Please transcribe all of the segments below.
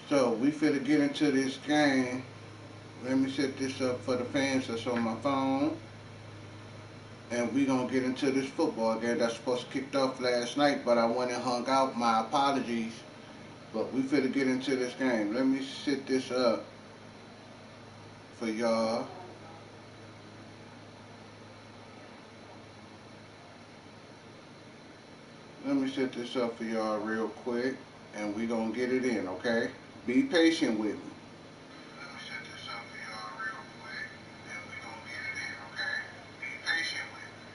So we finna get into this game. Let me set this up for the fans that's on my phone. And we gonna get into this football game that's supposed to kicked off last night, but I went and hung out. My apologies. But we finna get into this game. Let me set this up for y'all. Let me set this up for y'all real quick, and we gonna get it in, okay? Be patient with me. Let me set this up for y'all real quick, and we gonna get it in, okay? Be patient with me.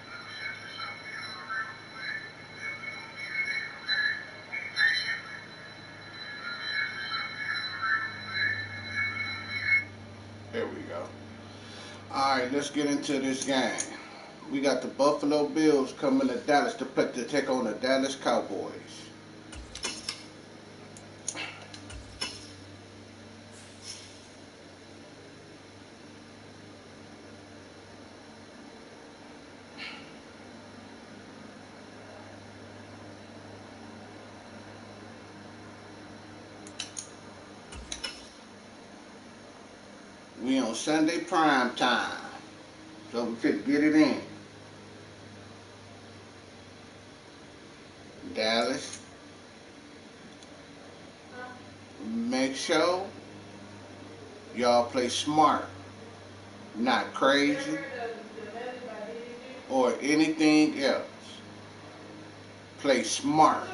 Let me set this up for y'all real quick, and we gonna get it in, okay? Be patient with me. Let me set this up for y'all real quick, and we gonna get it. There we go. All right, let's get into this game. We got the Buffalo Bills coming to Dallas to take on the Dallas Cowboys. We on Sunday prime time, so we could get it in. Dallas, make sure y'all play smart, not crazy or anything else. Play smart.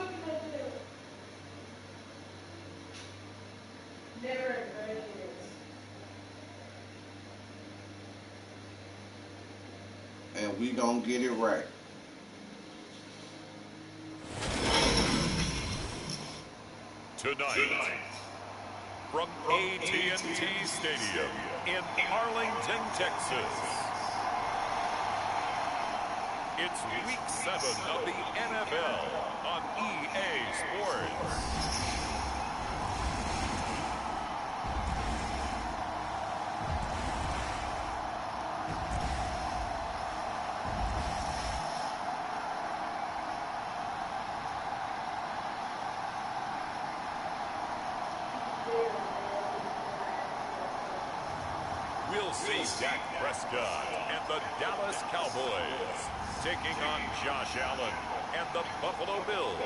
And we gonna get it right. Tonight, from AT&T Stadium in Arlington, Texas, it's Week 7 of the NFL on EA Sports. We'll see Dak Prescott and the Dallas Cowboys taking on Josh Allen and the Buffalo Bills.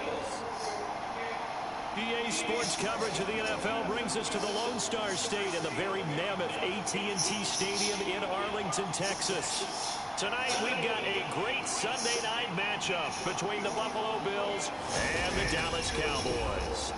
EA Sports coverage of the NFL brings us to the Lone Star State in the very mammoth AT&T Stadium in Arlington, Texas. Tonight we've got a great Sunday night matchup between the Buffalo Bills and the Dallas Cowboys.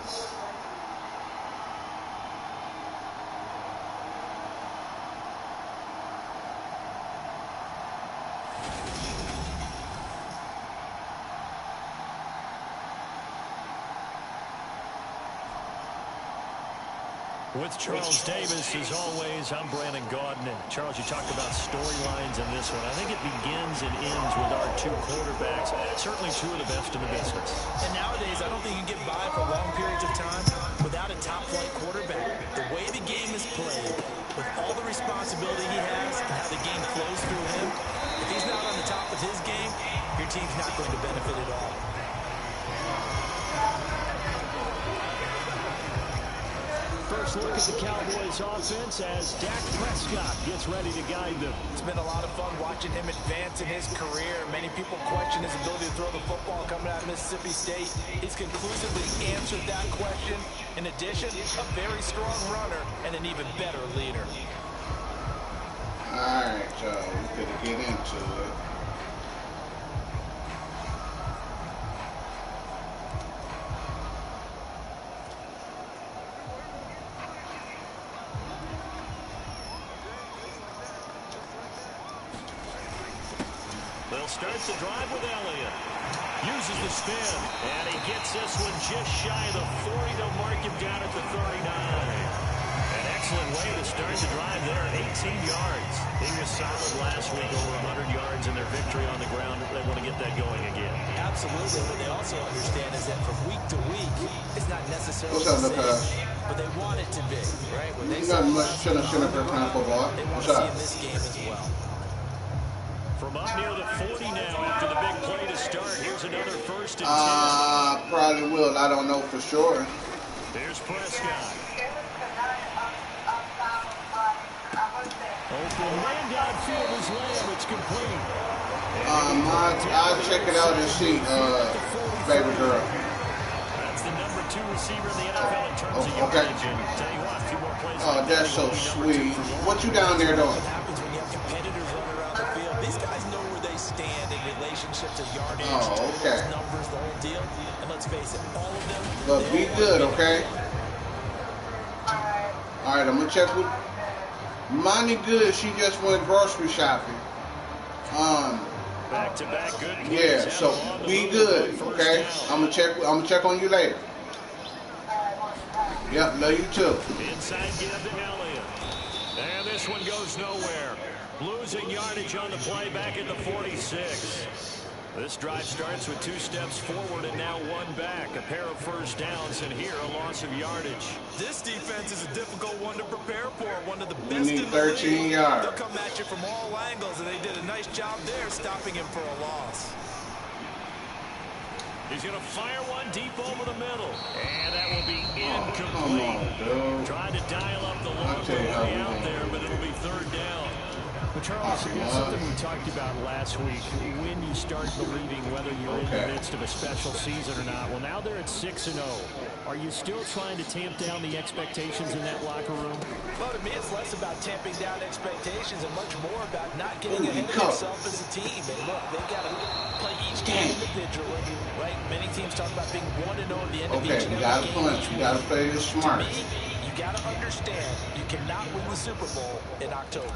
With Charles Davis, as always, I'm Brandon Gaudin. And Charles, you talked about storylines in this one. I think it begins and ends with our two quarterbacks, certainly two of the best in the business. And nowadays, I don't think you can get by for long periods of time without a top-flight quarterback. The way the game is played, with all the responsibility he has and how the game flows through him, if he's not on the top of his game, your team's not going to benefit at all. First look at the Cowboys offense as Dak Prescott gets ready to guide them. It's been a lot of fun watching him advance in his career. Many people question his ability to throw the football coming out of Mississippi State. He's conclusively answered that question. In addition, a very strong runner and an even better leader. All right, y'all, we could get into it. They'll start the drive with Elliott. Uses the spin, and he gets this one just shy of the 40. They'll mark him down at the 39. An excellent way to start the drive there, 18 yards. He was solid last week, over 100 yards in their victory on the ground. They want to get that going again. Absolutely. What they also understand is that from week to week, it's not necessarily What's up, the Lucas? same, but they want it to be, right? When they Not much last chilling week on for the time ground, football. they want What's to see up? in this game as well. From up near the 40 now after the big play to start. Here's another 1st and 10. Probably will. I don't know for sure. Here's Prescott. Open man downfield is Lamb. It's complete. I'll check it out and see, baby girl. That's the number 2 receiver in the NFL in terms of yardage. Okay. Tell you what, a few more plays. Oh, that's so sweet. What you down there doing? What happens when you have competitors running around the field? These guys know where they stand in relationship to yardage, okay. numbers, the whole deal. And let's face it, all of them. But be good, okay? All right, I'm gonna check with Monty. Good. She just went grocery shopping. Back-to-back good plays. Yeah. So be good, okay? I'm gonna check on you later. Yep. Love you too. Inside give to Elliott. And this one goes nowhere. Losing yardage on the play back at the 46. This drive starts with 2 steps forward and now 1 back. A pair of first downs, and here a loss of yardage. This defense is a difficult one to prepare for. One of the We best need in the 13 league. yards. They'll come at you from all angles, and they did a nice job there stopping him for a loss. He's going to fire one deep over the middle. And that will be incomplete. Come on, dude. Trying to dial up the long way out there, but it'll be 3rd down. But Charles, it's something we talked about last week. When you start believing whether you're in the midst of a special season or not. Well, now they're at 6-0. Are you still trying to tamp down the expectations in that locker room? Well, to me, it's less about tamping down expectations and much more about not getting ahead of yourself as a team. And look, they've got to play each game individually, right? Many teams talk about being 1-0 at the end of each Okay, you game. gotta punch. You gotta play this smart. To me, you got to understand you cannot win the Super Bowl in October.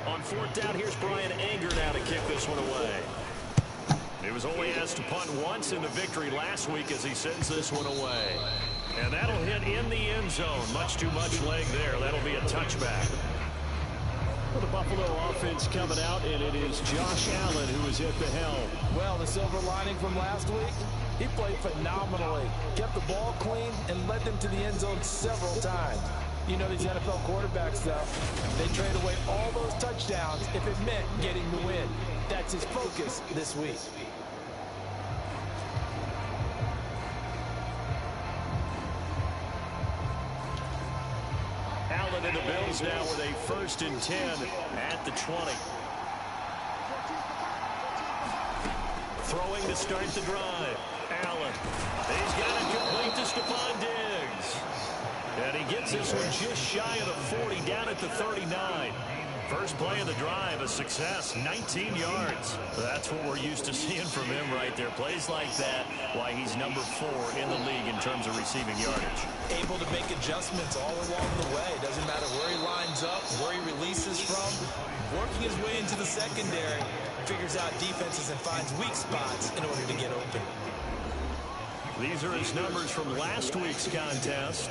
On 4th down, here's Brian Anger now to kick this one away. He was only asked to punt once in the victory last week as he sends this one away. And that'll hit in the end zone. Much too much leg there. That'll be a touchback. Well, the Buffalo offense coming out, and it is Josh Allen who is at the helm. Well, the silver lining from last week, he played phenomenally. Kept the ball clean and led them to the end zone several times. You know these NFL quarterbacks, though, they trade away all those touchdowns if it meant getting the win. That's his focus this week. Allen and the Bills now with a 1st and 10 at the 20. Throwing to start the drive. Allen. He's got it complete to Stephon Diggs. And he gets this one just shy of the 40, down at the 39. First play of the drive, a success, 19 yards. That's what we're used to seeing from him right there. Plays like that, why he's number 4 in the league in terms of receiving yardage. Able to make adjustments all along the way. Doesn't matter where he lines up, where he releases from. Working his way into the secondary, figures out defenses and finds weak spots in order to get open. These are his numbers from last week's contest.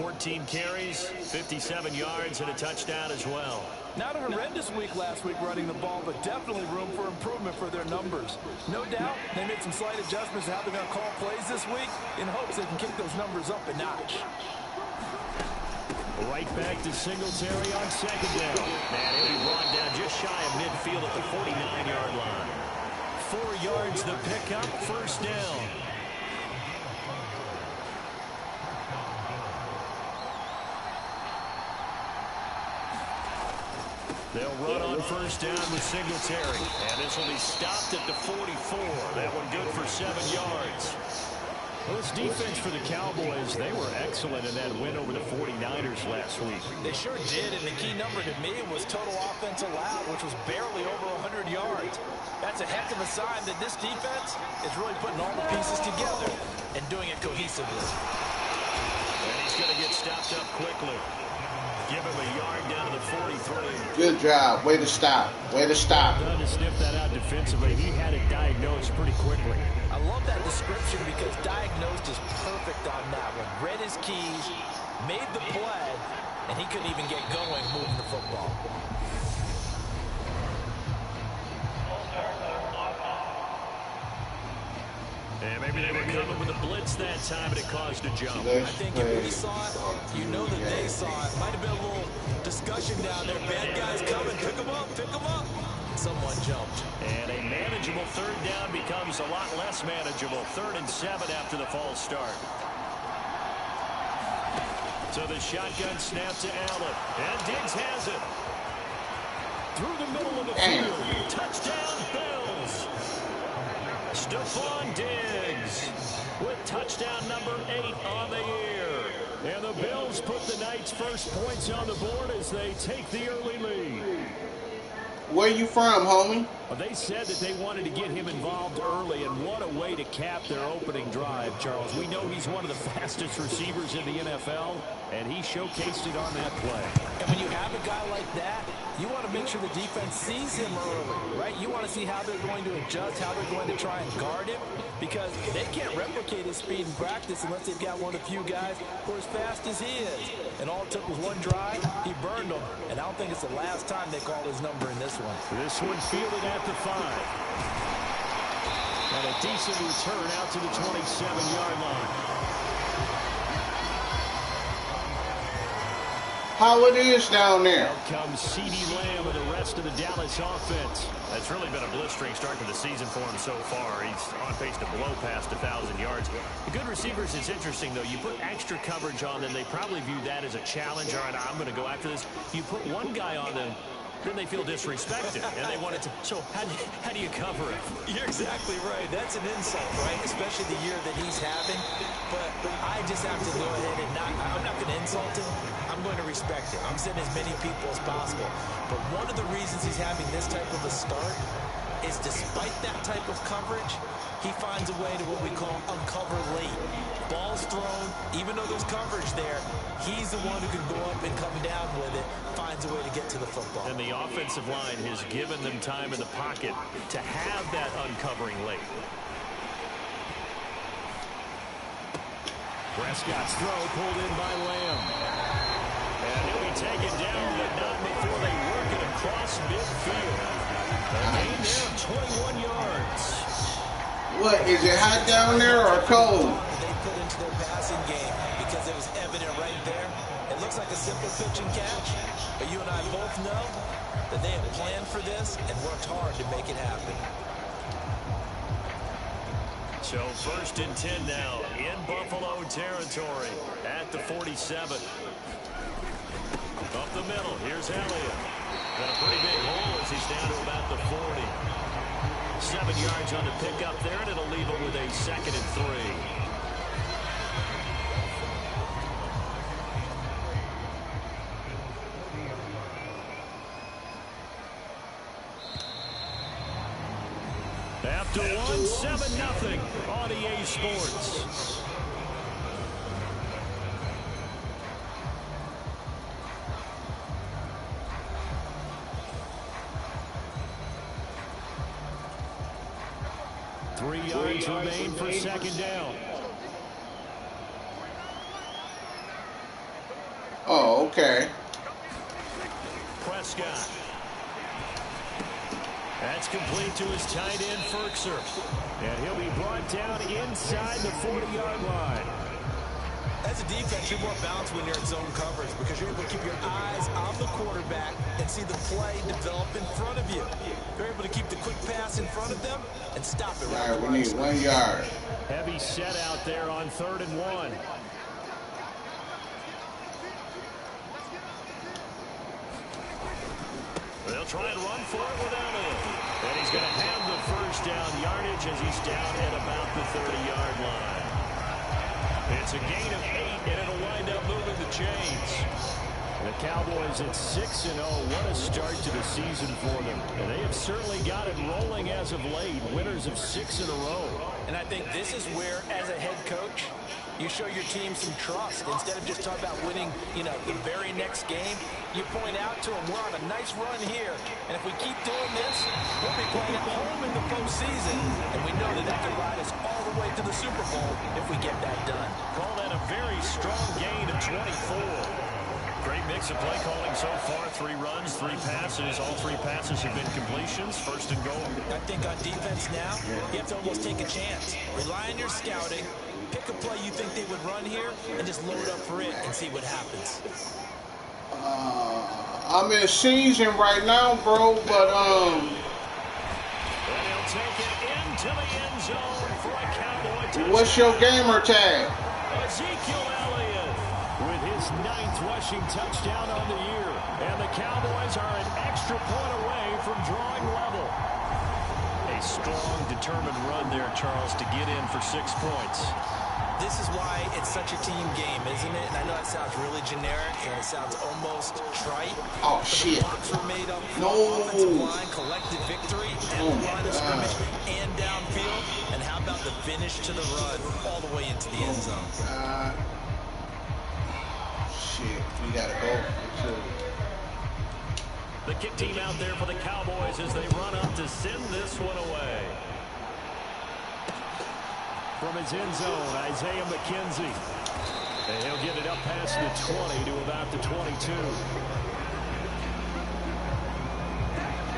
14 carries, 57 yards, and a touchdown as well. Not a horrendous week last week running the ball, but definitely room for improvement for their numbers. No doubt, they made some slight adjustments to how they're going to call plays this week in hopes they can kick those numbers up a notch. Right back to Singletary on 2nd down. And he'll be brought down just shy of midfield at the 49-yard line. 4 yards the pickup, 1st down. They'll run on 1st down with Singletary. And this will be stopped at the 44. That one good for 7 yards. Well, this defense for the Cowboys, they were excellent in that win over the 49ers last week. They sure did, and the key number to me was total offense allowed, which was barely over 100 yards. That's a heck of a sign that this defense is really putting all the pieces together and doing it cohesively. And he's going to get stopped up quickly. Give him a yard down to the 43. Good job. Way to stop. Way to stop. Trying to sniff that out defensively. He had it diagnosed pretty quickly. I love that description because diagnosed is perfect on that one. Read his keys, made the play, and he couldn't even get going moving the football. And maybe they were coming with a blitz that time, and it caused a jump. I think if we saw it, you know that they saw it. Might have been a little discussion down there. Bad guys coming. Pick them up. Pick them up. Someone jumped. And a manageable 3rd down becomes a lot less manageable. 3rd and 7 after the false start. So the shotgun snap to Allen. And Diggs has it. Through the middle of the field. Touchdown, Bills. Stephon Diggs with touchdown number 8 on the year. And the Bills put the Knights' first points on the board as they take the early lead. Where you from, homie? Well, they said that they wanted to get him involved early, and what a way to cap their opening drive, Charles. We know he's one of the fastest receivers in the NFL, and he showcased it on that play. And when you have a guy like that, you want to make sure the defense sees him early, right? You want to see how they're going to adjust, how they're going to try and guard him, because they can't replicate his speed in practice unless they've got one of the few guys who are as fast as he is. And all it took was one drive, he burned them, and I don't think it's the last time they call his number in this one. This one fielded at the 5. And a decent return out to the 27-yard line. How it is down there? Out comes CeeDee Lamb and the rest of the Dallas offense. It's really been a blistering start to the season for him so far. He's on pace to blow past 1,000 yards. The good receivers is interesting, though. You put extra coverage on them, they probably view that as a challenge. All right, I'm going to go after this. You put one guy on them, then they feel disrespected, and they want it to. So how do you cover it? You're exactly right. That's an insult, right? Especially the year that he's having. But I just have to go ahead and I'm not going to insult him. I'm going to respect him. I'm sending as many people as possible. But one of the reasons he's having this type of a start is despite that type of coverage, he finds a way to what we call uncover late. Ball's thrown, even though there's coverage there, he's the one who can go up and come down with it, finds a way to get to the football. And the offensive line has given them time in the pocket to have that uncovering late. Prescott's throw pulled in by Lamb. And he'll be taken down, but not before they work it across midfield. A gain there of 21 yards. What, is it hot down there or cold? They put into their passing game because it was evident right there. It looks like a simple pitch and catch, but you and I both know that they have planned for this and worked hard to make it happen. So 1st and 10 now in Buffalo territory at the 47. Up the middle, here's Elliott. Got a pretty big hole as he's down to about the 40. 7 yards on the pickup there, and it'll leave him with a 2nd and 3. After one, 7-0 on EA Sports. Three yards remain for 2nd down. Oh, okay. Prescott. That's complete to his tight end, Ferkser. And he'll be brought down inside the 40-yard line. As a defense, you're more balanced when you're in zone coverage because you're able to keep your eyes on the quarterback and see the play develop in front of you. You're able to keep the quick pass in front of them and stop it right. All right, we need 1 yard. Heavy set out there on 3rd and 1. They'll try and run for it with Elliott. And he's going to have the 1st down yardage as he's down at about the 30-yard line. It's a gain of 8, and it'll wind up moving the chains. The Cowboys at 6-0. What a start to the season for them. And they have certainly got it rolling as of late. Winners of 6 in a row. And I think this is where, as a head coach, you show your team some trust. Instead of just talking about winning, the very next game, you point out to them, we're on a nice run here. And if we keep doing this, we'll be playing at home in the postseason. And we know that can ride us all the way to the Super Bowl if we get that done. Call that a very strong gain of 24. Great mix of play calling so far. 3 runs, 3 passes. All 3 passes have been completions. 1st and goal. I think on defense now, you have to almost take a chance. Rely on your scouting. Pick a play you think they would run here and just load up for it and see what happens. I'm in season right now, bro, but And he'll take it into the end zone for a Cowboy touchdown. What's your gamer tag? Ezekiel Elliott with his his 9th rushing touchdown on the year. And the Cowboys are an extra point away from drawing level. A strong, determined run there, Charles, to get in for 6 points. This is why it's such a team game, isn't it? And I know that sounds really generic, and it sounds almost trite. Oh, shit. The blocks were made up. No. Offensive line, collective victory at the line of scrimmage and downfield. And how about the finish to the run all the way into the end zone? Shit, we gotta go. The kick team out there for the Cowboys as they run up to send this one away. From his end zone, Isaiah McKenzie. And he'll get it up past the 20 to about the 22.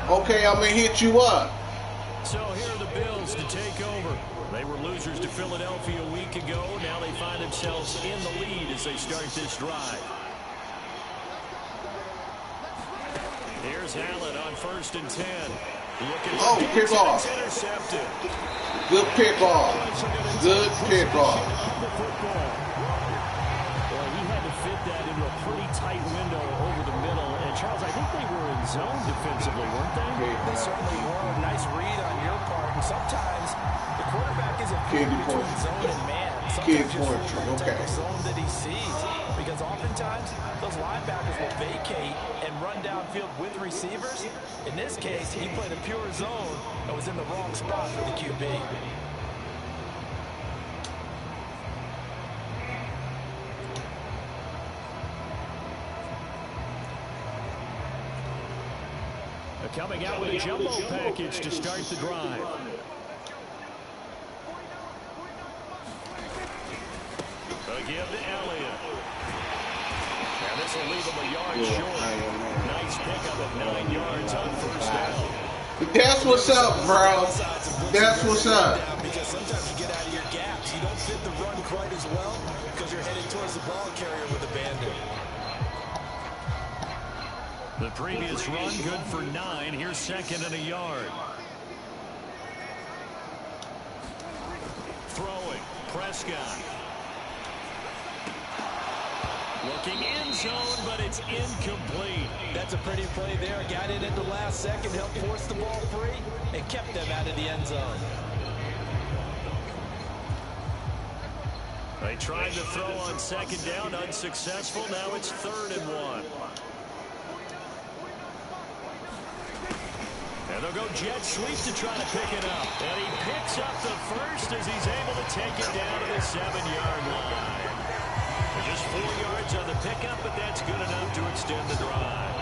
Okay, I'm going to hit you up. So here are the Bills to take over. They were losers to Philadelphia a week ago. Now they find themselves in the lead as they start this drive. Here's Allen on 1st and 10. Oh, pick off. Intercepted. Good pick off. Good pick off. Well, he had to fit that into a pretty tight window over the middle. And, Charles, I think they were in zone defensively, weren't they? They certainly were. Nice read on your part. And sometimes the quarterback isn't between zone and man. Sometimes just the type of zone that he sees. Because oftentimes those linebackers will vacate and run downfield with receivers. In this case, he played a pure zone and was in the wrong spot for the QB. Coming out with a jumbo package to start the drive. Give to Elliott. And this will leave him a yard short. Nice pickup of 9 yards on 1st down. That's what's up, bro. That's what's up. Because sometimes you get out of your gaps. You don't fit the run quite as well because you're headed towards the ball carrier with a bandit. The previous run good for 9. Here's 2nd and a yard. Throwing. Prescott. Looking in zone, but it's incomplete. That's a pretty play there. Got it at the last second, helped force the ball free, and kept them out of the end zone. They tried to throw on 2nd down, unsuccessful. Now it's 3rd and 1. And they'll go jet sweep to try to pick it up. And he picks up the first as he's able to take it down to the 7-yard line. Just 4 yards on the pickup, but that's good enough to extend the drive.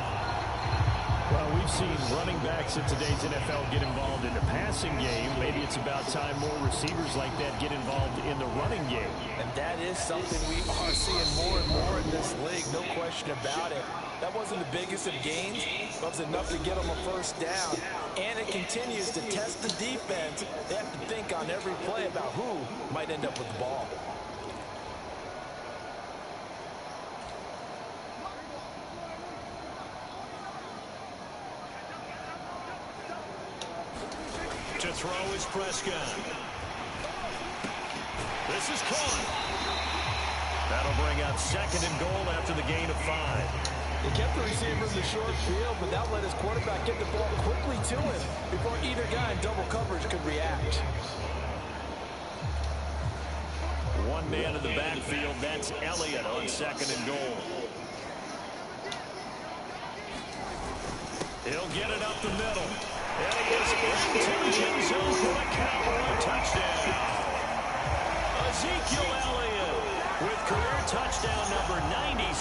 Well, we've seen running backs in today's NFL get involved in the passing game. Maybe it's about time more receivers like that get involved in the running game. And that is something we are seeing more and more in this league, no question about it. That wasn't the biggest of gains, but it was enough to get them a 1st down. And it continues to test the defense. They have to think on every play about who might end up with the ball. To throw is Prescott. This is caught. That'll bring up 2nd and goal after the gain of 5. He kept the receiver in the short field, but that let his quarterback get the ball quickly to him before either guy in double coverage could react. One man in the backfield, that's Elliott on 2nd and goal. He'll get it up the middle. And he is into the end zone for a Cowboy touchdown. Ezekiel Elliott with career touchdown number 96.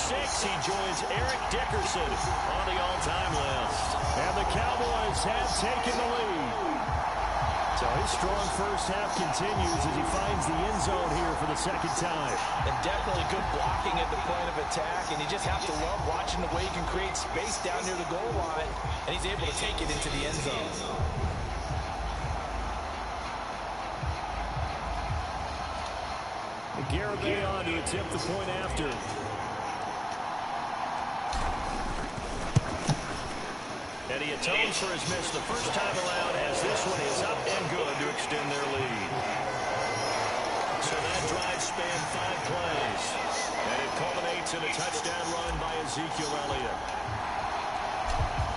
He joins Eric Dickerson on the all-time list. And the Cowboys have taken the lead. So his strong first half continues as he finds the end zone here for the 2nd time. And definitely good blocking at the point of attack, and you just have to love watching the way he can create space down near the goal line, and he's able to take it into the end zone. Garibay on to attempt the point after. And he atones for his miss the first time around as this one is up and good to extend their lead. So that drive spanned 5 plays. And it culminates yards and a touchdown run by Ezekiel Elliott.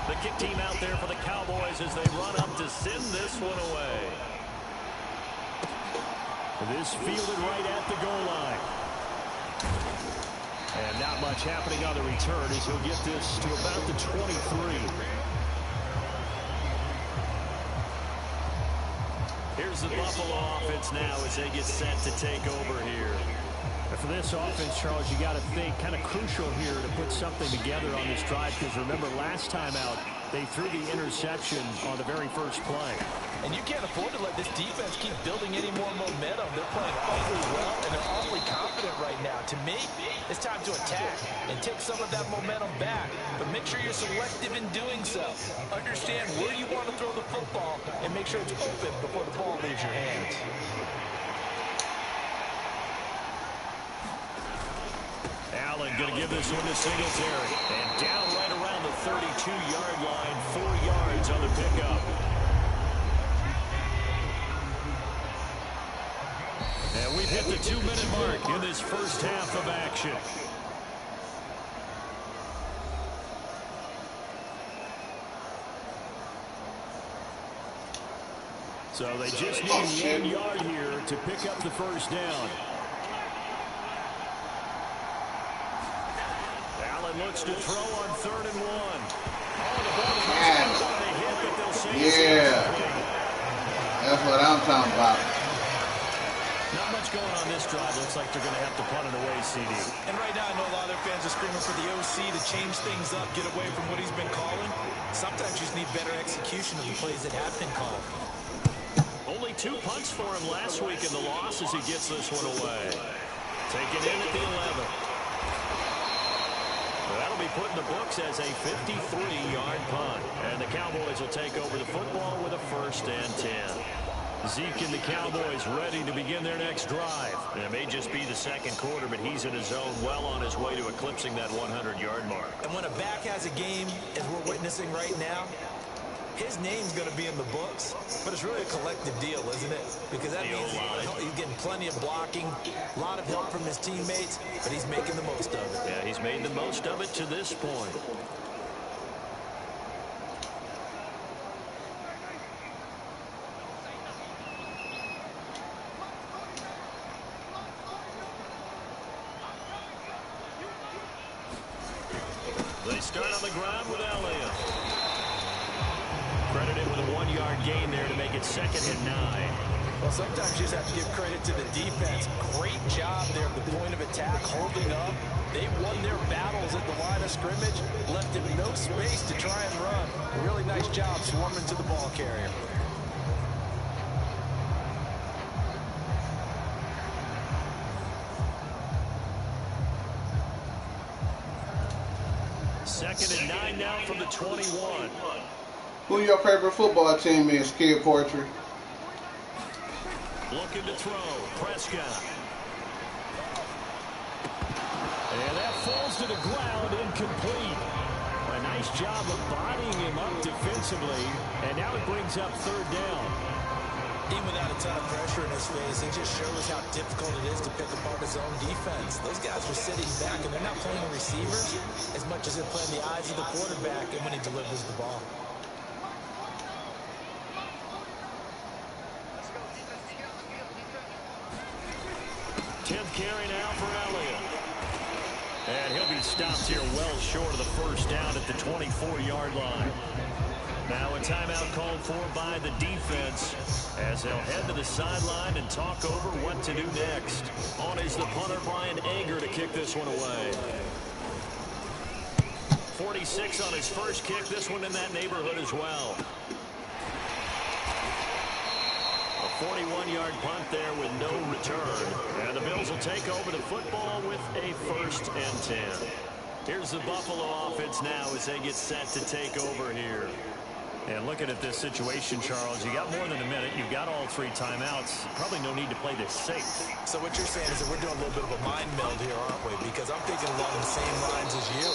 The kick team out there for the Cowboys as they run up to send this one away. This fielded right at the goal line. And not much happening on the return as he'll get this to about the 23. Here's the Buffalo offense now as they get set to take over here. For this offense, Charles, you got to think kind of crucial here to put something together on this drive, because remember last time out they threw the interception on the very first play. And you can't afford to let this defense keep building any more momentum. They're playing awfully well, and they're awfully confident right now. To me, it's time to attack and take some of that momentum back. But make sure you're selective in doing so. Understand where you want to throw the football and make sure it's open before the ball leaves your hands. Allen going to give this one to Singletary. And down right around the 32-yard line, 4 yards on the pickup. And we've hit the 2-minute mark in this first half of action. So they just need 1 yard here to pick up the first down. Allen looks to throw on 3rd and 1. Oh, the ball is going to hit, but they'll say that's what I'm talking about. Not much going on this drive. Looks like they're going to have to punt it away, CD. And right now, I know a lot of their fans are screaming for the OC to change things up, get away from what he's been calling. Sometimes you just need better execution of the plays that have been called. Only 2 punts for him last week in the loss as he gets this one away. Taken in at the 11. Well, that'll be put in the books as a 53-yard punt. And the Cowboys will take over the football with a 1st and 10. Zeke and the Cowboys ready to begin their next drive. And it may just be the second quarter, but he's in his zone, well on his way to eclipsing that 100-yard mark. And when a back has a game, as we're witnessing right now, his name's going to be in the books, but it's really a collective deal, isn't it? Because that means he's getting plenty of blocking, a lot of help from his teammates, but he's making the most of it. Yeah, he's made the most of it to this point. They start on the ground with Elliott. Credited with a 1-yard gain there to make it 2nd and 9. Well, sometimes you just have to give credit to the defense. Great job there at the point of attack, holding up. They won their battles at the line of scrimmage, left him no space to try and run. A really nice job swarming to the ball carrier. Second and 9 now from the 21. Who your favorite football team is, Kid Poetry? Looking to throw. Prescott. And that falls to the ground, incomplete. A nice job of bodying him up defensively. And now it brings up 3rd down. Even without a ton of pressure in his face, it just shows how difficult it is to pick apart his own defense. Those guys were sitting back, and they're not playing receivers as much as they're playing the eyes of the quarterback and when he delivers the ball. Carry now for Elliott. And he'll be stopped here well short of the 1st down at the 24-yard line. Now a timeout called for by the defense as they'll head to the sideline and talk over what to do next. On is the punter, Brian Ager, to kick this one away. 46 on his first kick. This one in that neighborhood as well. 41-yard punt there with no return. And the Bills will take over the football with a 1st and 10. Here's the Buffalo offense now as they get set to take over here. And looking at this situation, Charles, you got more than a minute. You've got all 3 timeouts. Probably no need to play this safe. So what you're saying is that we're doing a little bit of a mind meld here, aren't we? Because I'm thinking along the same lines as you.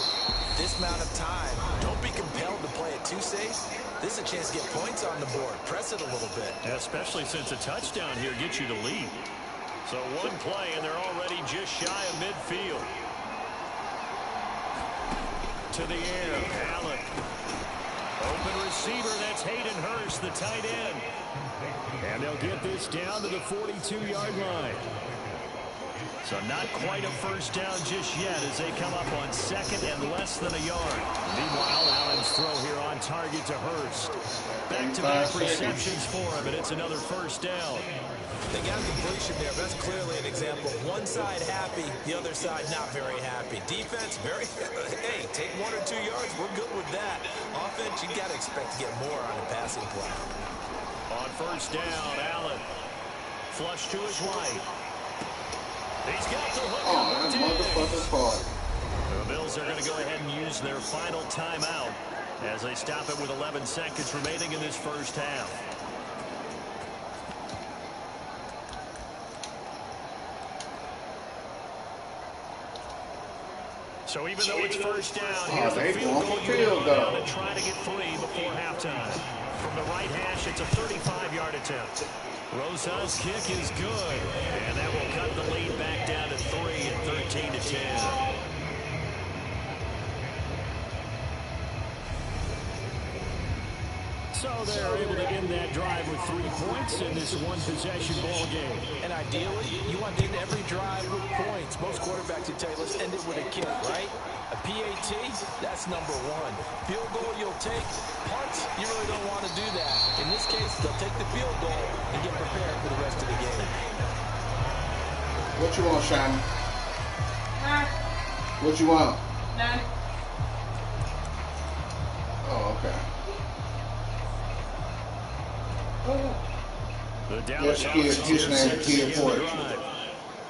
This amount of time, don't be compelled to play it too safe. This is a chance to get points on the board. Press it a little bit. Yeah, especially since a touchdown here gets you the lead. So one play, and they're already just shy of midfield. to the air. Allen. Open receiver, that's Hayden Hurst, the tight end. And they'll get this down to the 42-yard line. So not quite a first down just yet as they come up on second and less than a yard. Meanwhile, Allen's throw here on target to Hurst. Back-to-back receptions for him, and it's another first down. They got completion there. That's clearly an example. One side happy, the other side not very happy. Defense, very, hey, take 1 or 2 yards. We're good with that. Offense, you got to expect to get more on a passing play. On first down, Allen. Flush to his right. He's got the hook. Oh, that's motherfucking far. The Bills are going to go ahead and use their final timeout as they stop it with 11 seconds remaining in this first half. So even though it's first down, here's the field goal and trying to get 3 before halftime. From the right hash, it's a 35-yard attempt. Rosa's kick is good, and that will cut the lead back down to 3 at 13-10. So they're able to end that drive with 3 points in this one-possession ball game. And ideally, you want to end every drive with points. Most quarterbacks would tell you, let's end it with a kick, right? A PAT, that's number 1. Field goal you'll take. Punts, you really don't want to do that. In this case, they'll take the field goal and get prepared for the rest of the game. What you want, Shannon? What you want? None. Oh, okay. The Dallas his name is Kid Porter.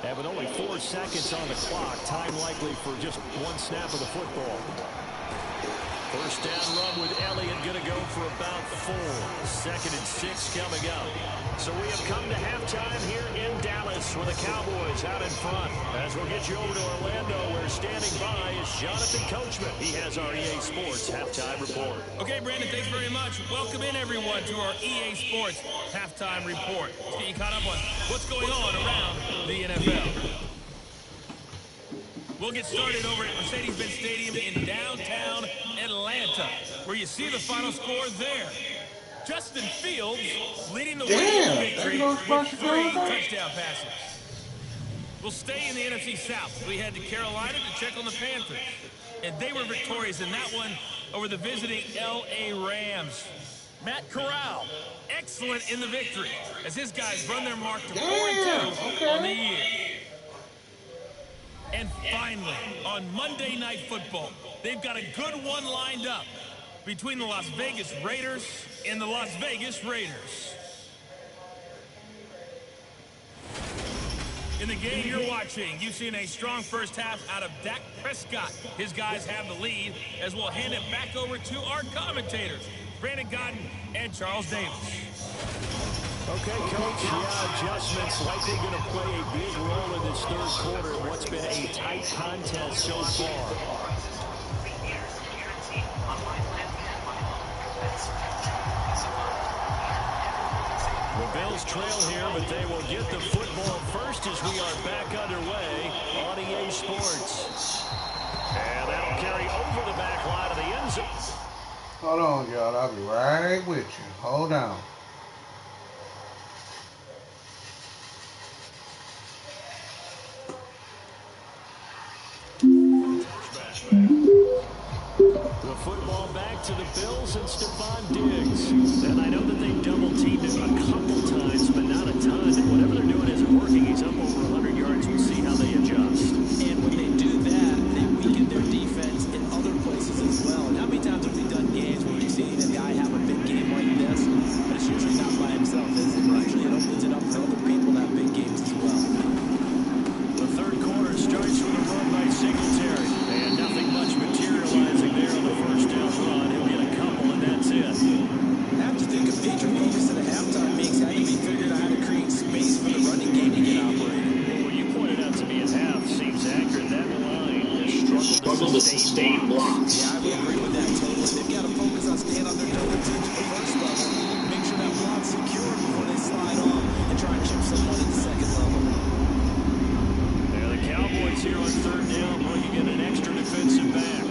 And with only 4 seconds on the clock, time likely for just 1 snap of the football. First down run with Elliott going to go for about 4. 2nd and 6 coming up. So we have come to halftime here in Dallas with the Cowboys out in front. As we'll get you over to Orlando, where standing by is Jonathan Coachman. He has our EA Sports halftime report. Okay, Brandon, thanks very much. Welcome in, everyone, to our EA Sports halftime report. Let's get you caught up on what's going on around the NFL. We'll get started over at Mercedes-Benz Stadium in downtown Atlanta, where you see the final score there. Justin Fields leading the way in victory with 3 touchdown passes. We'll stay in the NFC South. We head to Carolina to check on the Panthers. And they were victorious in that one over the visiting L.A. Rams. Matt Corral, excellent in the victory as his guys run their mark to 4-2 on the year. And finally, on Monday Night Football, they've got a good one lined up between the Las Vegas Raiders and the Las Vegas Raiders. In the game you're watching, you've seen a strong first half out of Dak Prescott. His guys have the lead, as we'll hand it back over to our commentators, Brandon Godden and Charles Davis. Okay, Coach, adjustments likely going to play a big role in this third quarter in what's been a tight contest so far. The Bills trail here, but they will get the football first as we are back underway on EA Sports. And that'll carry over the back line of the end zone. Hold on, y'all. I'll be right with you. Hold on. The football back to the Bills and Stephon Diggs. And I know that they double-teamed him a couple times, but not a ton. Whatever they're doing isn't working. He's up over 100 yards. We'll see how they adjust. And when they do that, they weaken their defense in other places as well. And how many times have we done games where we've seen a guy have a big game like this, but it's usually not by himself, is it? Usually it opens it up for other people to have big games as well. The third quarter starts with a run by Singletary. And nothing much materializing there on the first down run. He'll get a couple, and that's it. I have to think a major focus at a halftime means had to be figured out how to create space for the running game to get operated. Well, what you pointed out to me at half seems accurate. That line has struggled to sustain blocks. Yeah, I would agree with that totally. They've got to focus on staying on their double teams at the first level, make sure that block's secure before they slide off and try and chip someone at the second level. Yeah, the Cowboys here on third down bringing in an extra defensive back.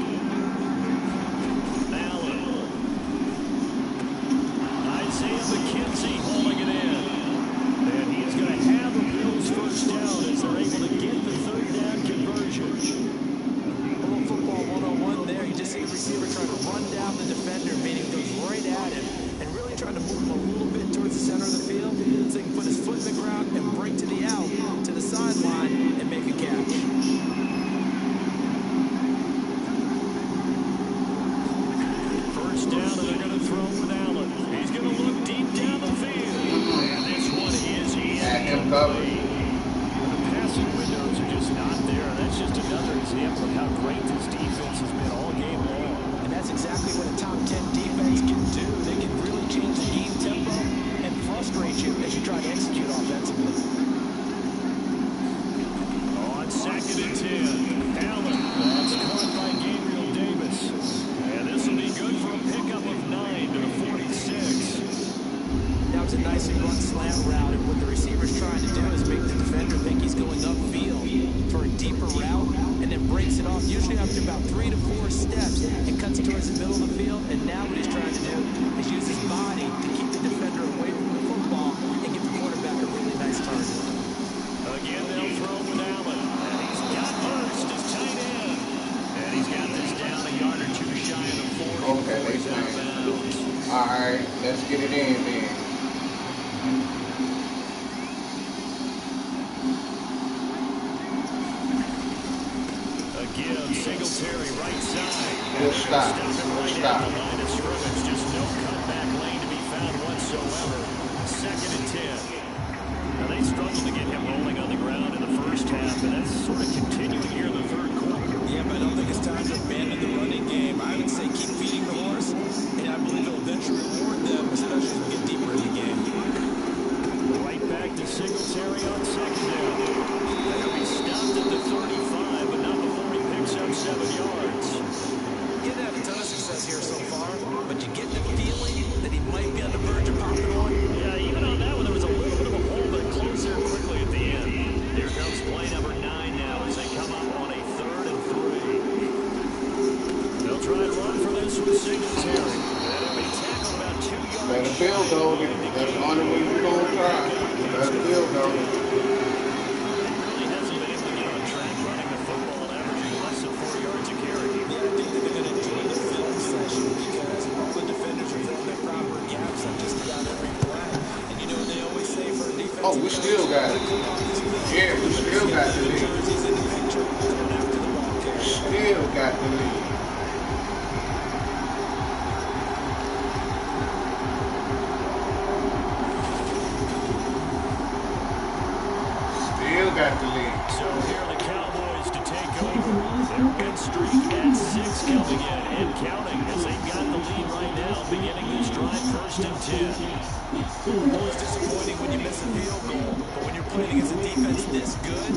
deeper route and then breaks it off, usually after about 3 to 4 steps, and cuts towards the middle of the field. And now what he's trying to do is use his body to keep the defender away from the football and give the quarterback a really nice target. Again, they'll throw with Allen. And he's got Hurst as tight end. And he's got this down a yard or two shy of the 40 before he's out of bounds. All right, let's get it in then. Again, Singletary right side. Good stop. Right Good stop. at the line of scrimmage. Just no cutback lane to be found whatsoever. 2nd and 10. Now they struggled to get him rolling on the ground in the first half, and that's sort of continuing here in the third quarter. Yeah, but I don't think it's time to abandon the running game. I would say keep feeding the horse, and I believe it'll eventually reward them, especially as we get deeper in the game. Right back to Singletary on 2nd down. He'll be stopped at the 35, but not before he picks up 7 yards. He hasn't had a ton of success here so far, but you get the feeling that he might be on the verge of popping one. Yeah, even on that one, there was a little bit of a hole, but it closed there quickly at the end. Here comes play number 9 now as they come up on a 3rd and 3. They'll try and run for this with Singletary. That'll be tackled about 2 yards. Better field goal. That's the only way we're going to try. Better field goal. Really hasn't been able to get on track running the football and averaging less than 4 yards a carry. Yeah, I think that they're going to enjoy the film session because all the defenders are throwing their proper gaps on just about every play. And you know they always say for a defense. Oh, we still got it. Yeah, we still got the lead. Jerseys in the picture, going after the ball carrier. Still got the lead. Still got the lead. So here are the Cowboys to take over. Their win streak at 6 coming in and counting as they've got the lead right now, beginning this drive 1st and 10. Always disappointing when you miss a field goal, but when you're playing against a defense this good,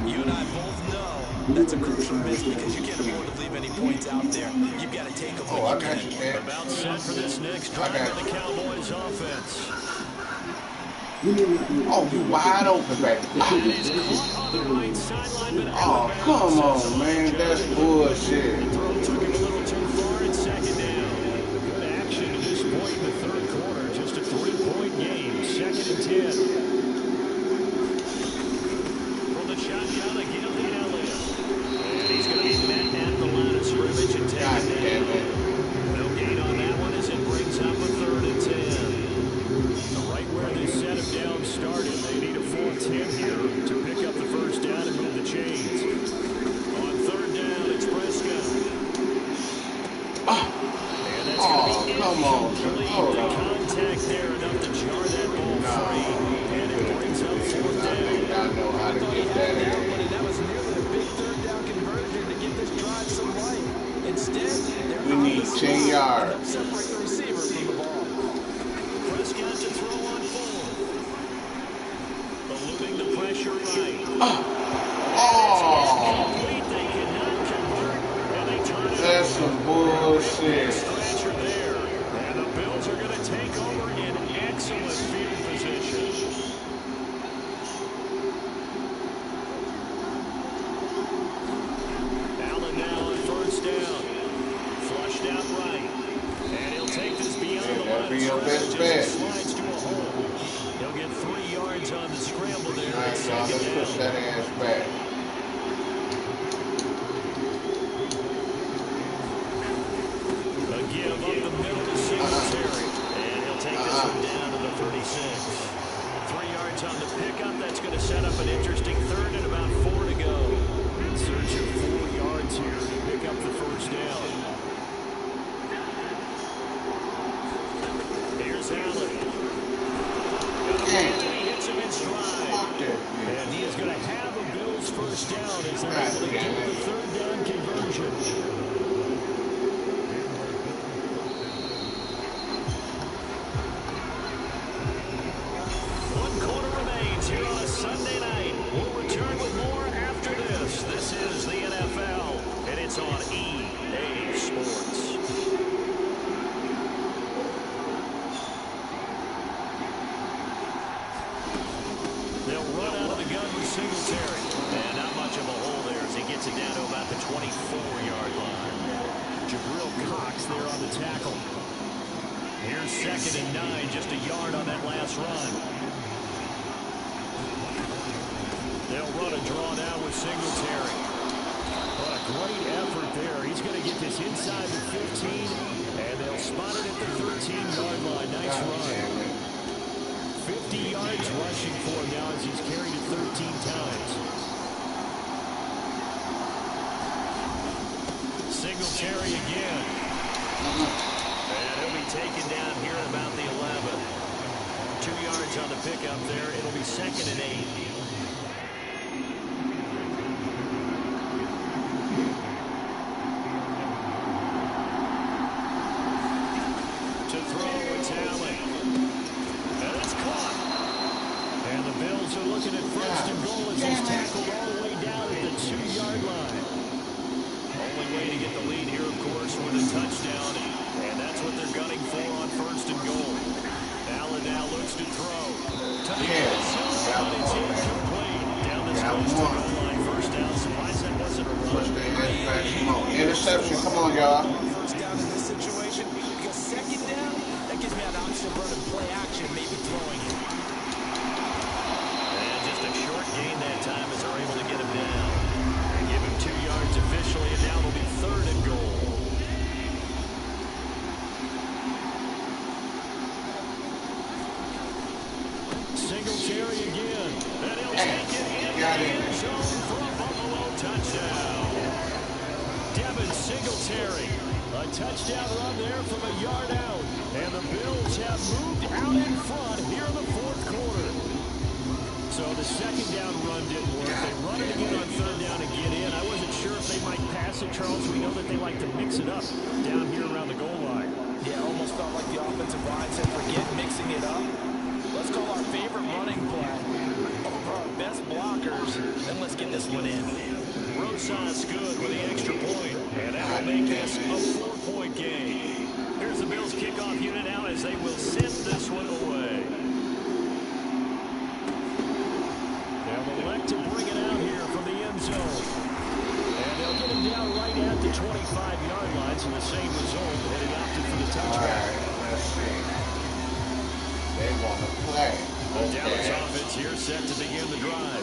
you and I both know that's a crucial miss because you can't afford to leave any points out there. You've got to take them when you can. About set for this next drive of the Cowboys offense. Oh, you wide open back there. Oh, come on, man. That's bullshit. Throw took him a little too far in 2nd down. Good action to this point in the 3rd quarter. Just a 3-point game. 2nd and 10. From the shotgun again, Elliott. And he's going to be met at the line of scrimmage and taken down. No gain on that one as it brings up a 3rd and 10. Right where they set him down started. They need a 4-10 here to pick up the 1st down and move the chains. On 3rd down, it's Prescott. And that's going to be come on. Hold on. Contact there enough to jar that ball free. And it brings up 4th down. I know how to get that in. That was nearly a big 3rd down conversion to give this drive some life. Instead, We need 10 yards. Separate the receiver from the ball. Prescott to throw on 4th. Eluding the pressure right. Complete. They cannot convert. And they turn it That's some bullshit. Scratcher there. And the Bills are going to take over in excellent field position. Allen now on 1st down. Flushed out right. And he'll take this beyond the line of scrimmage as he slides to a hole. He'll get 3 yards on the scramble there. All right, y'all, let's push that ass back. A give up the middle to Singletary. And he'll take this one down to the 36. 3 yards on the pickup. That's going to set up an interesting 3rd and about 4 to go. In search of 4 yards here to pick up the 1st down. Here's Allen. He hits him in stride. And he is going to have a Bills 1st down as they're able to get the 3rd down conversion. 1 quarter remains here on a Sunday night. We'll return with more after this. This is the NFL, and it's on EA Sports. They'll run out of the gun with Singletary. And not much of a hole box there on the tackle. Here's 2nd and 9, just a yard on that last run. They'll run a draw now with Singletary. What a great effort there. He's going to get this inside the 15, and they'll spot it at the 13-yard line. Nice run. 50 yards rushing for him now as he's carried it 13 times. Singletary again. And he'll be taken down here at about the 11. 2 yards on the pickup there. It'll be 2nd and 8. Looking at 1st and goal as he's tackled all the way down at the 2-yard line. Only way to get the lead here, of course, with a touchdown, and that's what they're gunning for on 1st and goal. Allen now looks to throw. But it's incomplete. Down this close to the goal line, 1st down. Surprised that wasn't a run. Interception, come on, y'all. 1st down in this situation, because 2nd down, that gives me an option of running play action, maybe throwing it. Gain that time as they're able to get him down. And give him 2 yards officially, and now it'll be 3rd and goal. Singletary again. And he'll take it in the end zone for a Buffalo touchdown. Devin Singletary. A touchdown run there from a yard out. And the Bills have moved out in front here in the 4th quarter. So the 2nd down run didn't work. They run it again on 3rd down and get in. I wasn't sure if they might pass it, Charles. We know that they like to mix it up down here around the goal line. Yeah, almost felt like the offensive line said, forget mixing it up. Let's call our favorite running play over our best blockers, and let's get this one in. Rosas good with the extra point, and that will make this a 4-point game. Here's the Bills kickoff unit now as they will send this one away. To bring it out here from the end zone. And they'll get him down right at the 25-yard line, so the same result, and he opted for the touchdown. All right, let's see. They want to play. The Dallas offense here set to begin the drive.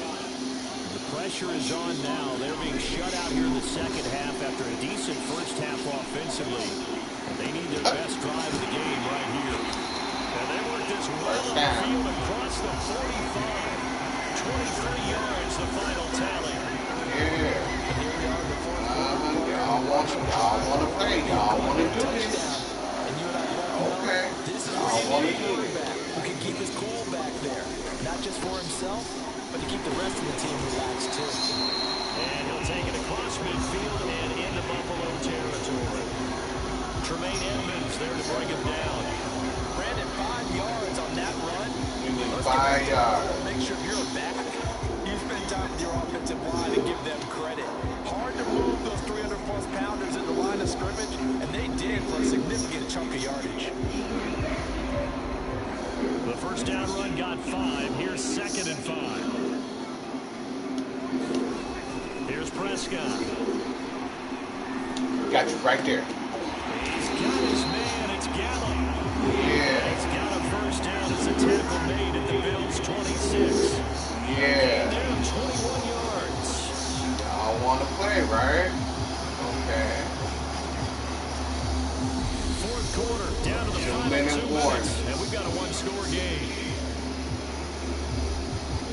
The pressure is on now. They're being shut out here in the 2nd half after a decent 1st half offensively. And they need their best drive of the game right here. And they work this well on the field across the 45. 23 yards, the final tally. Yeah. Y'all want to play. Y'all want to do this. Okay. This is where you need a quarterback who can keep his cool back there. Not just for himself, but to keep the rest of the team relaxed too. And he'll take it across midfield and into Buffalo territory. Tremaine Edmonds there to bring him down. Brandon, 5 yards on that run. 5 yards. Make sure you're a back. You spend time with your offensive line and give them credit. Hard to move those 300-plus pounders in the line of scrimmage, and they did for a significant chunk of yardage. The 1st down run got 5. Here's 2nd and 5. Here's Prescott. Got you right there. He's got his man. It's Gallup. Yeah. He's got a 1st down. It's a tackle made at the Bills' 26. Yeah. And they're 21 yards. Y'all want to play, right? Okay. 4th quarter, down to the final 2 minutes. And we've got a 1-score game.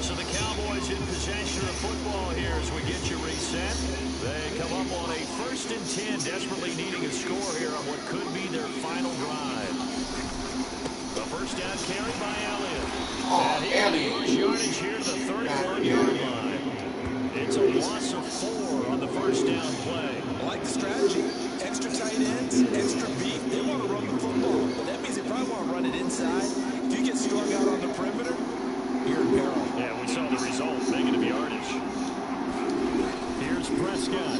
So the Cowboys in possession of football here as we get you reset. They come up on a 1st and 10, desperately needing a score here on what could be their final drive. The 1st down carry by Elliott. And he push yardage here to the 31-yard line. It's a loss of 4 on the 1st down play. I like the strategy. Extra tight ends, extra beef. They want to run the football, but that means they probably want to run it inside. If you get strung out on the perimeter, you're in peril. Yeah, we saw the result, negative yardage. Here's Prescott.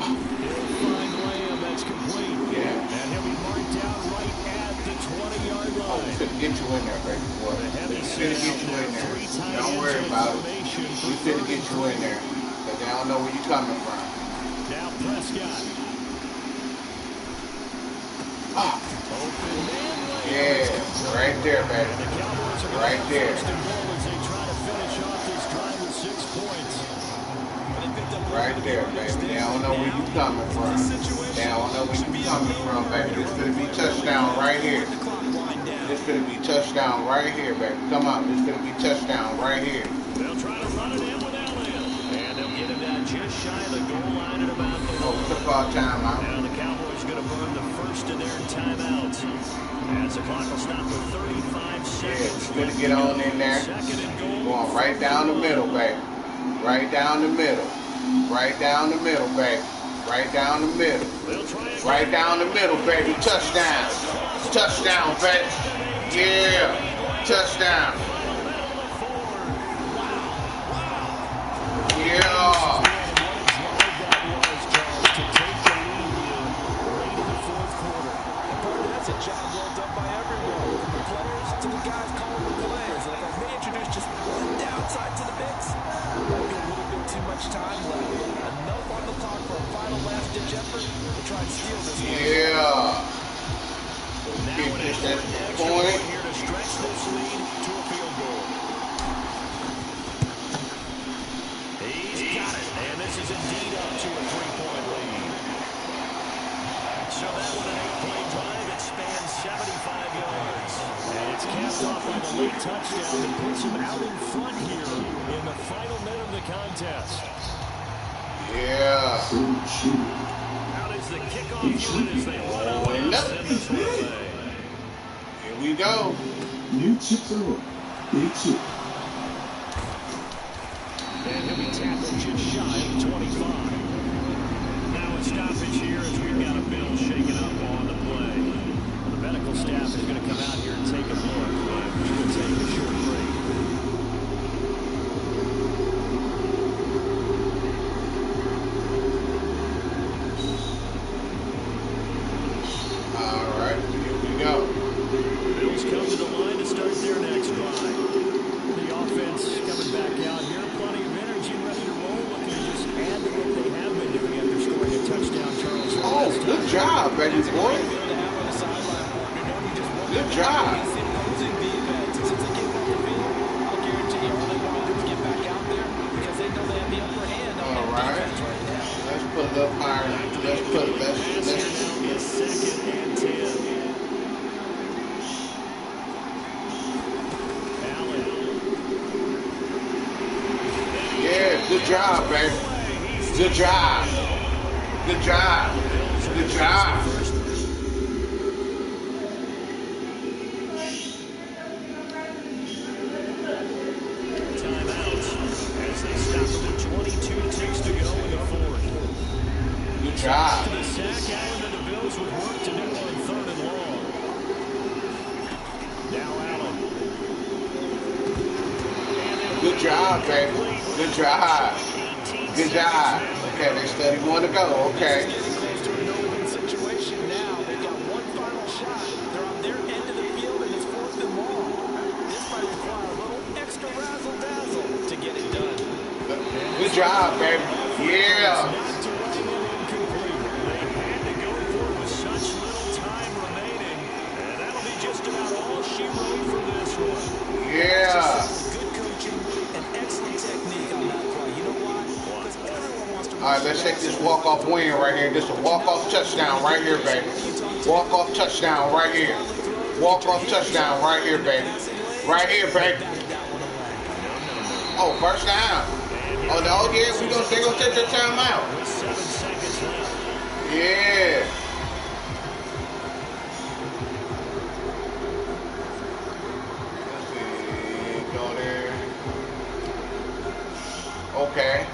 He'll find Lamb. That's complete. Yeah. And he'll be marked down right at the 20-yard line. Oh, we couldn't get you in there, baby boy. The heavy We set couldn't get out you there. in there. 3 tight Don't ends worry in about it. formation We couldn't get you in there. Because they don't know where you're coming from. Now Prescott. Oh. Yeah, right there, baby. Right there. Right there, baby. They don't know where you coming from. They don't know where you coming from, baby. This gonna be touchdown right here. This gonna be touchdown right here, baby. Come on, this gonna be touchdown right here. They'll try to run it in with Elliott. And they'll get him down just shy of the goal line at about the Oh, football timeout. Now the Cowboys going to burn the first of their timeouts. As the clock will stop with 35 seconds. Yeah, it's gonna get on in there. Going right down the middle, baby. Right down the middle. Right down the middle, baby. Right down the middle. Right down the middle, baby. Touchdown. Touchdown, baby. Yeah. Touchdown. Yeah. That's a job well done by everyone, from the players to the guys calling the plays. And if I may introduce just one downside to the mix, might be a little bit too much time left. Enough on the clock for a final last-ditch effort to try and steal this one. Yeah. Keep this at the point. Here to stretch this lead to a field goal. He's got it, and this is indeed up to a 3-point lead. So that one an 8-play drive. It spans 75 yards. And it's capped off by the late touchdown that puts him out in front here in the final minute of the contest. Yeah. Out is the kickoff unit as they run out and send this one away. Here we go. And he'll be tackled just shy of 25. Now a stoppage here as we've got a bill shaken up on the play. The medical staff is going to come out here and take a look. We will take a short break. All right, here we go. Bills come to the line to start their next drive. The offense coming back out here. Plenty of energy, ready to roll. Looking to just add to what they have been doing after scoring a touchdown, Charles. Oh, good job, baby boy. Good job. All right. Let's put it up higher. Is second and 10. Allen. Yeah, good job, baby. Good job. Good job. Good job. As they stop it with 22 ticks to go in the fourth. Good job. To the sack, Allen and the Bills with work to do on 3rd and long. Now Allen. Good job, baby. Good job. Good job. Okay, they study more to go. Okay. Situation now. They've got one final shot. They're on their end of the field, and it's 4th and long. This might require a little extra razzle-dazzle to get it done. Good job, baby. Yeah. Yeah. Good coaching and excellent technique on that play. You know why? Because everyone wants to. All right, let's take this walk-off win right here. This is a walk-off touchdown right here, baby. Walk-off touchdown right here. Walk-off touchdown right here, baby. Right here, baby. Oh, first down. Oh, no, yeah, they're going to take their time out. Yeah. Go there. Okay,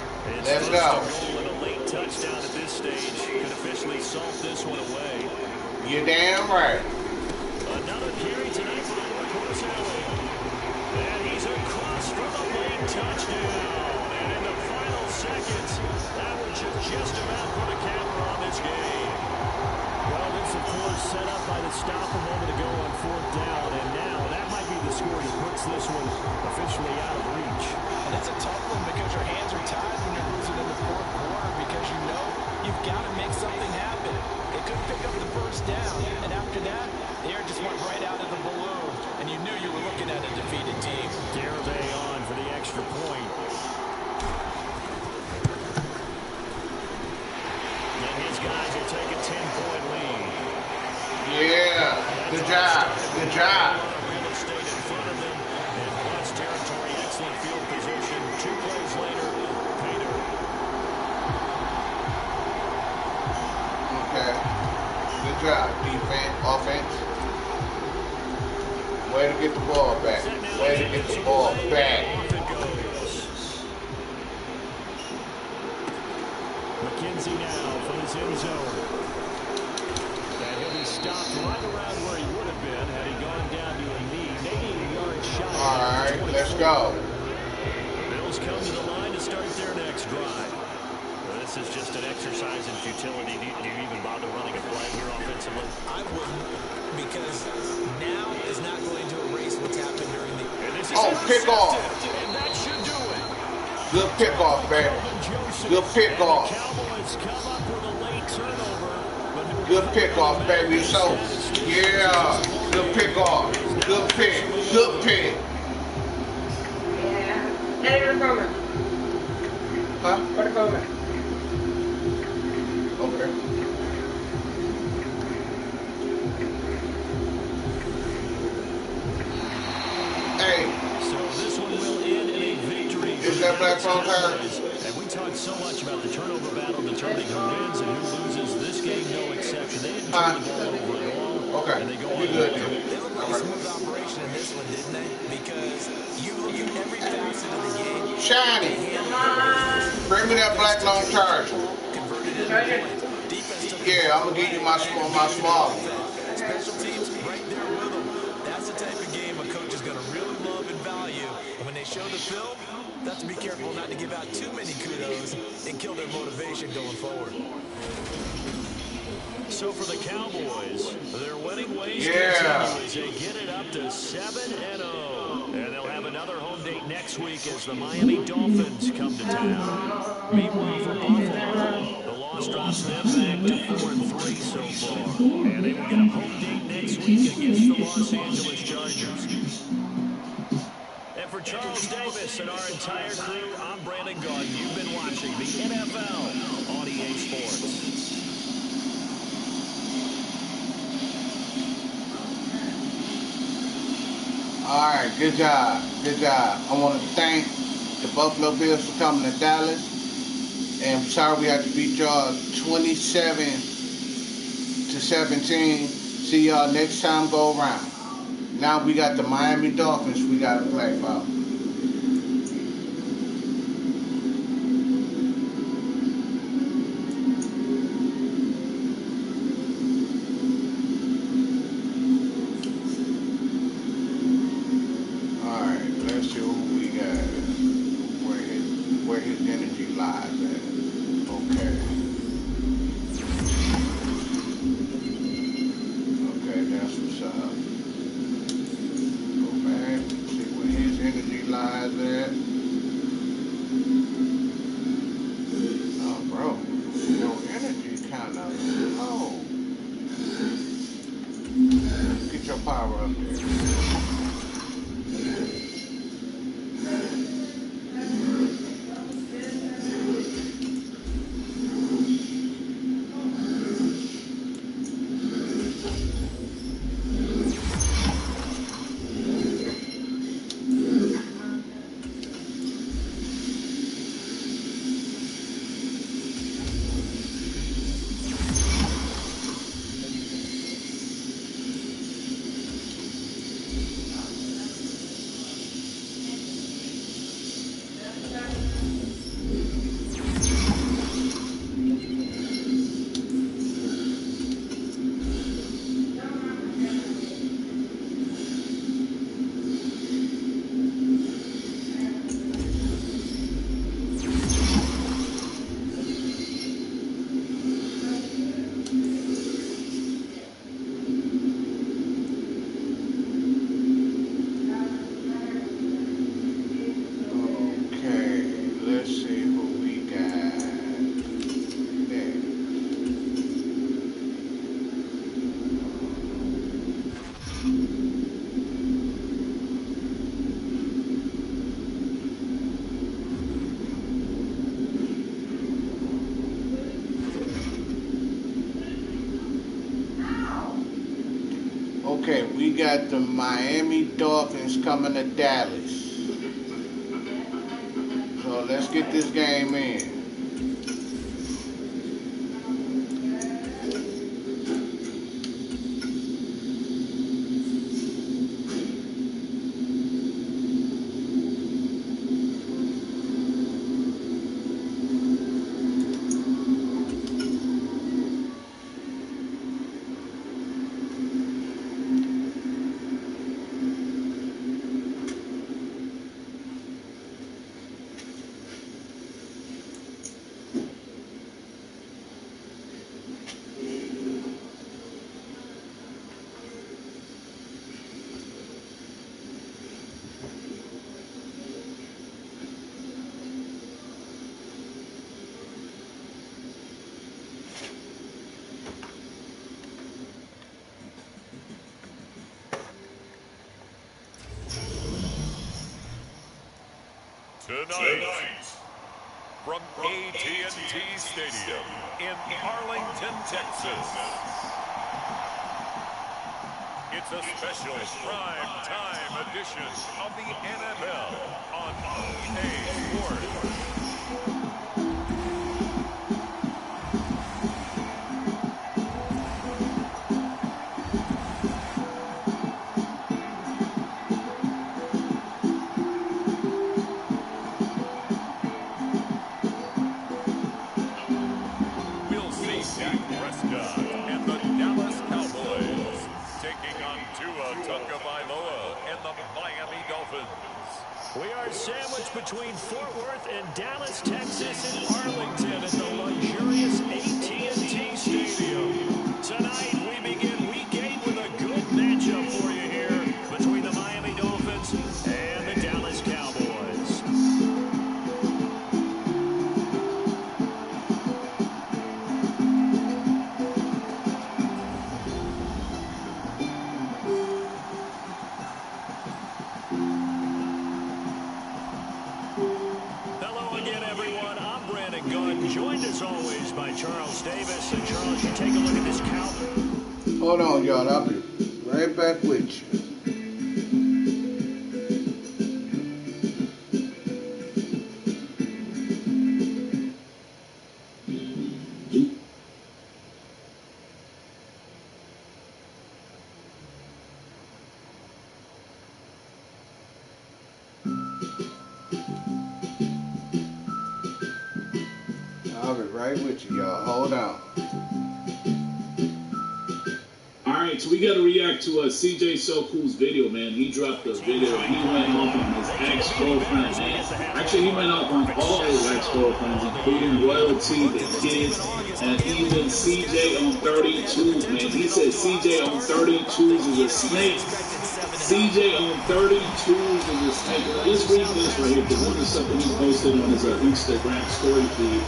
let's go. A late touchdown at this stage could officially salt this one away. You're damn right. Another carry tonight for the workhorse Elliott. And he's across for the late touchdown. And in the final seconds, that one should just about put a capper on this game. Well, this, of course, set up by the stop a moment ago on 4th down. And now that might be the score that puts this one officially out of reach. And it's a tough one because your hands are tied when you're losing in the 4th quarter because you know you've job. Real estate in front of them in clutch territory. Excellent field position. 2 plays later, pay dirt. Okay. Good job. Defense, offense. Way to get the ball back. Way to get the ball back. McKenzie now from his end zone. And he'll be stopped right around where he would have been had he gone down to a knee. Maybe a yard shy. All right, let's go. Bills come to the line to start their next drive. Well, this is just an exercise in futility. Do you even bother running a play here offensively? I wouldn't, because now is not going to erase what's happened during the... Oh, pick off. And that should do it. Good pick off, baby. Good pick off. Cowboys come up with a late turnover. Good pick off, baby. So, yeah. Good pick off. Good pick. Good pick. Yeah. Hey, go to Comer. Huh? Go to Comer. Okay. Hey. So this one will end in a victory. Is that black phone tire? And we talked so much about the turnover battle determining who wins and who loses. This game, no exception. They didn't turn the ball over at all. Okay. And they go You on. good. They looked like a smooth operation in this one, didn't they? Because you look at every facet of the game. Shiny. Bring me that black long charger. Converted into points. Defense took Yeah, I'm gonna give you my small one. special teams right there with them. That's the type of game a coach is going to really love and value. And when they show the film, they have to be careful not to give out too many kudos and kill their motivation going forward. So for the Cowboys, their winning ways Yeah. continue as they get it up to 7-0. And they'll have another home date next week as the Miami Dolphins come to town. Meanwhile, for Buffalo, the loss drops them back to 4-3 so far. And they will get a home date next week against the Los Angeles Chargers. And for Charles Davis and our entire crew, I'm Brandon Gaudin. You've been watching the NFL on EA Sports. All right, good job. Good job. I want to thank the Buffalo Bills for coming to Dallas. And I'm sorry we had to beat y'all 27-17. See y'all next time go around. Now we got the Miami Dolphins we got to play for. Power up there. Okay, we got the Miami Dolphins coming to Dallas. So let's get this game in. Tonight, from AT&T Stadium in Arlington, Texas, it's a special prime time edition of the NFL on EA Sports. We are sandwiched between Fort Worth and Dallas, Texas, and Arlington at the luxurious AT&T Stadium. Tonight, we begin Week 8 with a good matchup for you here between the Miami Dolphins and the Dallas Cowboys. Joined as always by Charles Davis. And Charles, you take a look at this count. Hold on, y'all. I'll be right back with you. I'll be right with you, y'all. Hold on. Alright, so we got to react to CJ So Cool's video, man. He dropped a video. He went off on his ex-girlfriend, man. Actually, he went off on all his ex-girlfriends, including Royalty, the kids, and even CJ on 32s, man. He said CJ on 32s is a snake. CJ on 32s is a snake. Let's read this right here, because this is something he posted on his Instagram story feed.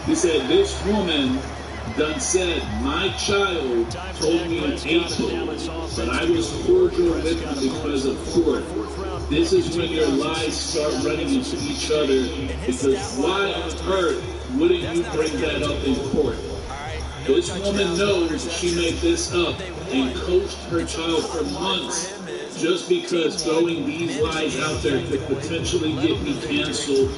He said, this woman done said, my child told me an 8-year-old, but I was cordial with him because of court. This is when your lies start running into each other, because why on earth wouldn't you bring that up in court? This woman knows she made this up and coached her child for months just because throwing these lies out there could potentially get me canceled.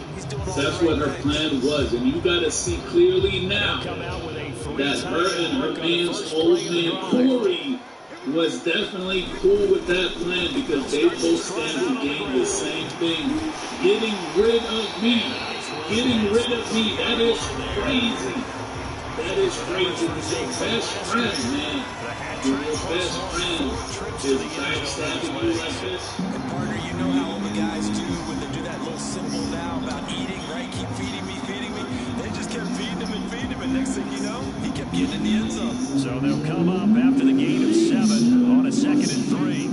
That's what her plan was. And you got to see clearly now that her and her man's old man, Corey, was definitely cool with that plan, because they both stand to gain the same thing. Getting rid of me. Getting rid of me. That is crazy. That is crazy. Your best friend, man. Your best friend is backstabbing you like this. And partner, you know how all the guys do when they do that little symbol now about eating, right? Keep feeding me, feeding me. They just kept feeding him, and next thing you know, he kept getting in the end zone. So they'll come up after the gain of 7 on a 2nd and 3.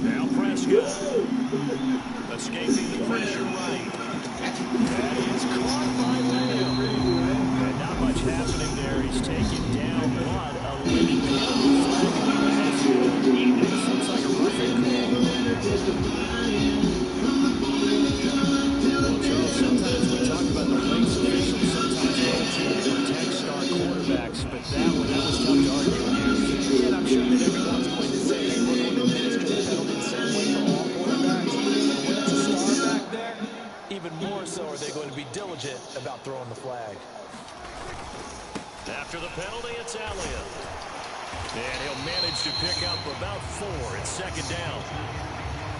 Now Prescott escaping the pressure right. That is caught by Lamb. And not much happening there. He's taken down, but a late looks like a roughing call. Well, Charles, sometimes we talk about the lengths officials sometimes go to protect star quarterbacks, but that was tough to argue against. even more so are they going to be diligent about throwing the flag. After the penalty, it's Elliott. And he'll manage to pick up about 4. It's second down.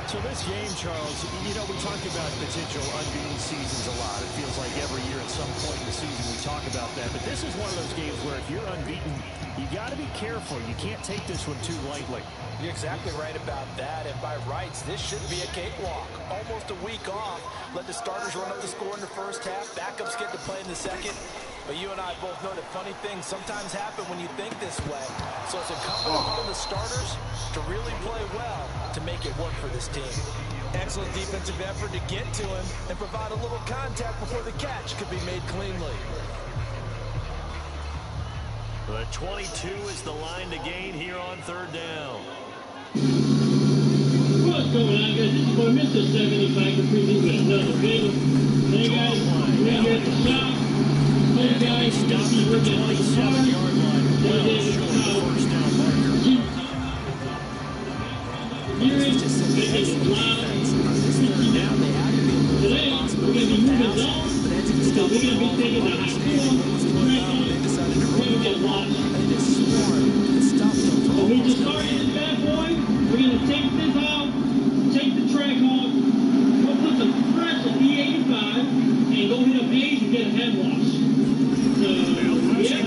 So this game, Charles, you know, we talk about potential unbeaten seasons a lot. It feels like every year at some point in the season we talk about that. But this is one of those games where if you're unbeaten, you got to be careful. You can't take this one too lightly. You're exactly right about that. And by rights, this should be a cakewalk. Almost a week off. Let the starters run up the score in the first half. Backups get to play in the second. But you and I both know that funny things sometimes happen when you think this way. So it's incumbent upon the starters to really play well to make it work for this team. Excellent defensive effort to get to him and provide a little contact before the catch could be made cleanly. The 22 is the line to gain here on third down. What's going on, guys? This is for Mr. 75 for preseason with another video. Hey guys, we're here at the shop. Hey guys, we're going to be working on the 27-yard line. Well short of the first down marker. Here is the loud. Today, we're going to be moving zone. So we're going to be taking the high school. We're going to get lost. So we just started this bad boy. We're going to take this out, take the track off, we'll put some fresh E85, and go hit a base and get a head wash. So, yeah.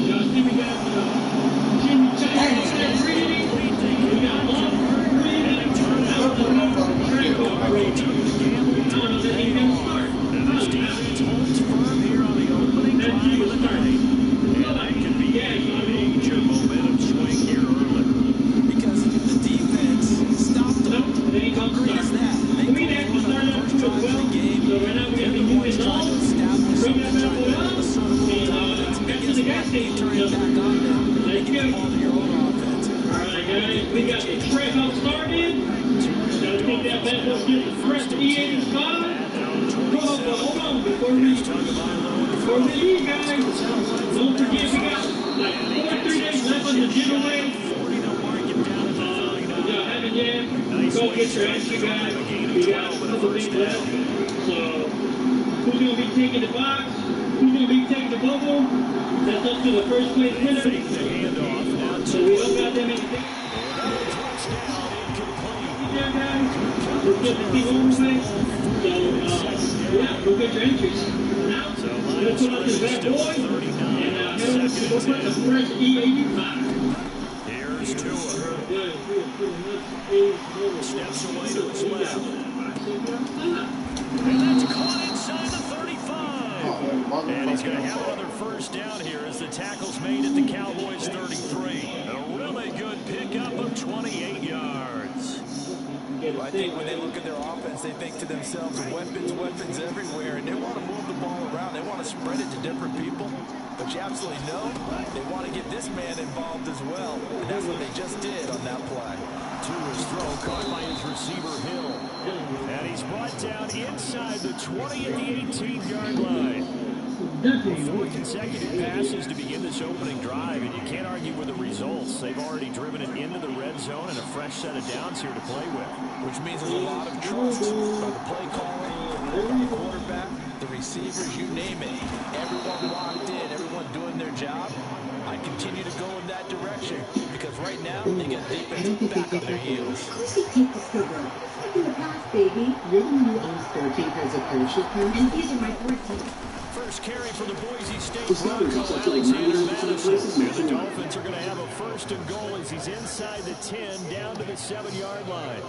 Y'all see we got Jimmy Chase reading. We got Love reading. Now we're putting up the track off already. I don't know that he's going to start. That's he was starting. And that can be a major momentum swing here early. Because the defense stopped them. Nope, they ain't going to start. We have to start out 2 as well. So right now we're going to be moving on. Bring that bad boy up. And back to the gas station. Let's go. Alright guys, we got the track out started. Gotta take that bad boy, get the fresh E85. Hold on, before we leave, guys, don't forget we got like 3 days left on the giveaway. If y'all haven't yet, go get your entry, guys. We got a couple things left. So, who's going to be taking the box? Who's going to be taking the bubble? That's up to the first place winner. So we don't got them anything. There, guys. Let's get the team on the way. So, yeah, go get your entries. Now, let's put up this bad boy and head over to go put the fresh E85. Here's Tua. Steps away to his left. And that's caught inside the 35. And he's going to have another first down here as the tackle's made at the Cowboys' 33. A really good pickup of 28 yards. Well, I think when they look at their offense, they think to themselves, weapons everywhere, and they want to move the ball around. They want to spread it to different people. But you absolutely know they want to get this man involved as well. And that's what they just did on that play. To his throw, caught by his receiver, Hill. And he's brought down inside the 20 at the 18-yard line. 4 consecutive passes to begin this opening drive, and you can't argue with the results. They've already driven it into the red zone and a fresh set of downs here to play with. Which means there's a lot of trust by the play caller, by the quarterback, the receivers, you name it. Everyone locked in, everyone doing their job. I continue to go in that direction because right now they get defense back on their heels. Take this cover. In the past, baby, you're the new all-star team has a parachute pants, and these are my 14. First carry for the Boise State Bronco, Alexander Madison. And the Dolphins are going to have a first and goal as he's inside the 10, down to the 7-yard line.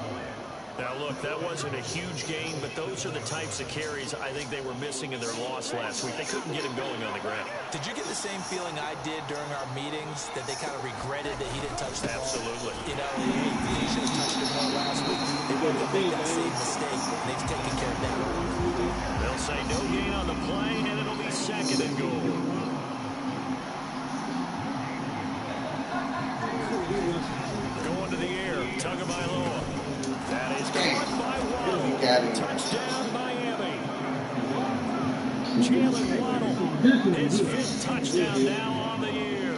Now, look, that wasn't a huge gain, but those are the types of carries I think they were missing in their loss last week. They couldn't get him going on the ground. Did you get the same feeling I did during our meetings, that they kind of regretted that he didn't touch the ball? Absolutely. You know, he should have touched it more last week. They wouldn't have made that same mistake, and they've taken care of that. They'll say no gain on the play, and it'll be second and goal. Going to the air, Tagovailoa. That is caught by Waddle. Touchdown, Miami. Jalen Waddle, his 5th touchdown now on the year.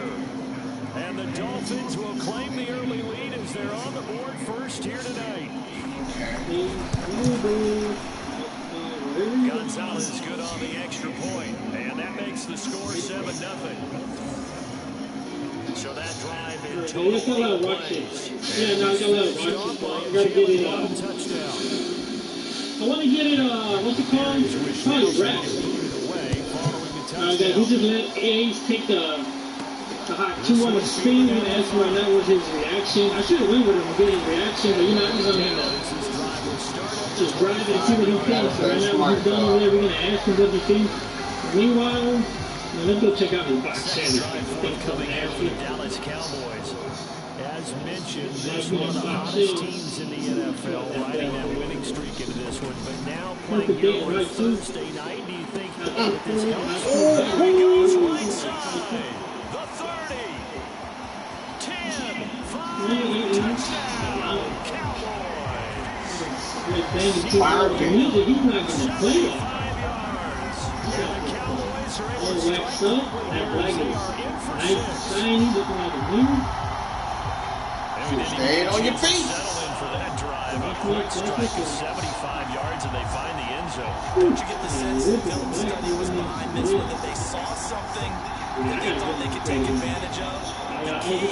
And the Dolphins will claim the early lead as they're on the board first here tonight. Gonzalez good on the extra point, and that makes the score 7-0. So that drive in total 8 plays. Yeah, no, I got a lot of rushes. I gotta get it. Touchdown. I want to get it. What's it called? Probably rest. He just let A's take the hot 2 on the spin, and that's why that was his reaction. I should have went with him and get his reaction, but you know, I'm just gonna just drive it and see what he thinks. So right now, when he's done over there, we're gonna ask him what he thinks. Meanwhile, let's go check out his box set. Coming after the Dallas Cowboys. As mentioned, this one of the hottest teams in the NFL, riding that winning streak into this one. But now playing here on Thursday night, do you think that this helps? There he goes right side. The 30. 10. 5. Touchdown. Cowboys. He's not going to play it. 5 yards. And the Cowboys are able to waxed up. That flag is nice, shiny, looking like a winner. Stay on your feet. Settle in for that drive. A quick strike of 75 yards, and they find the end zone. Don't you get the sense that film study was behind this one, that they saw something that they thought they could take advantage of? The key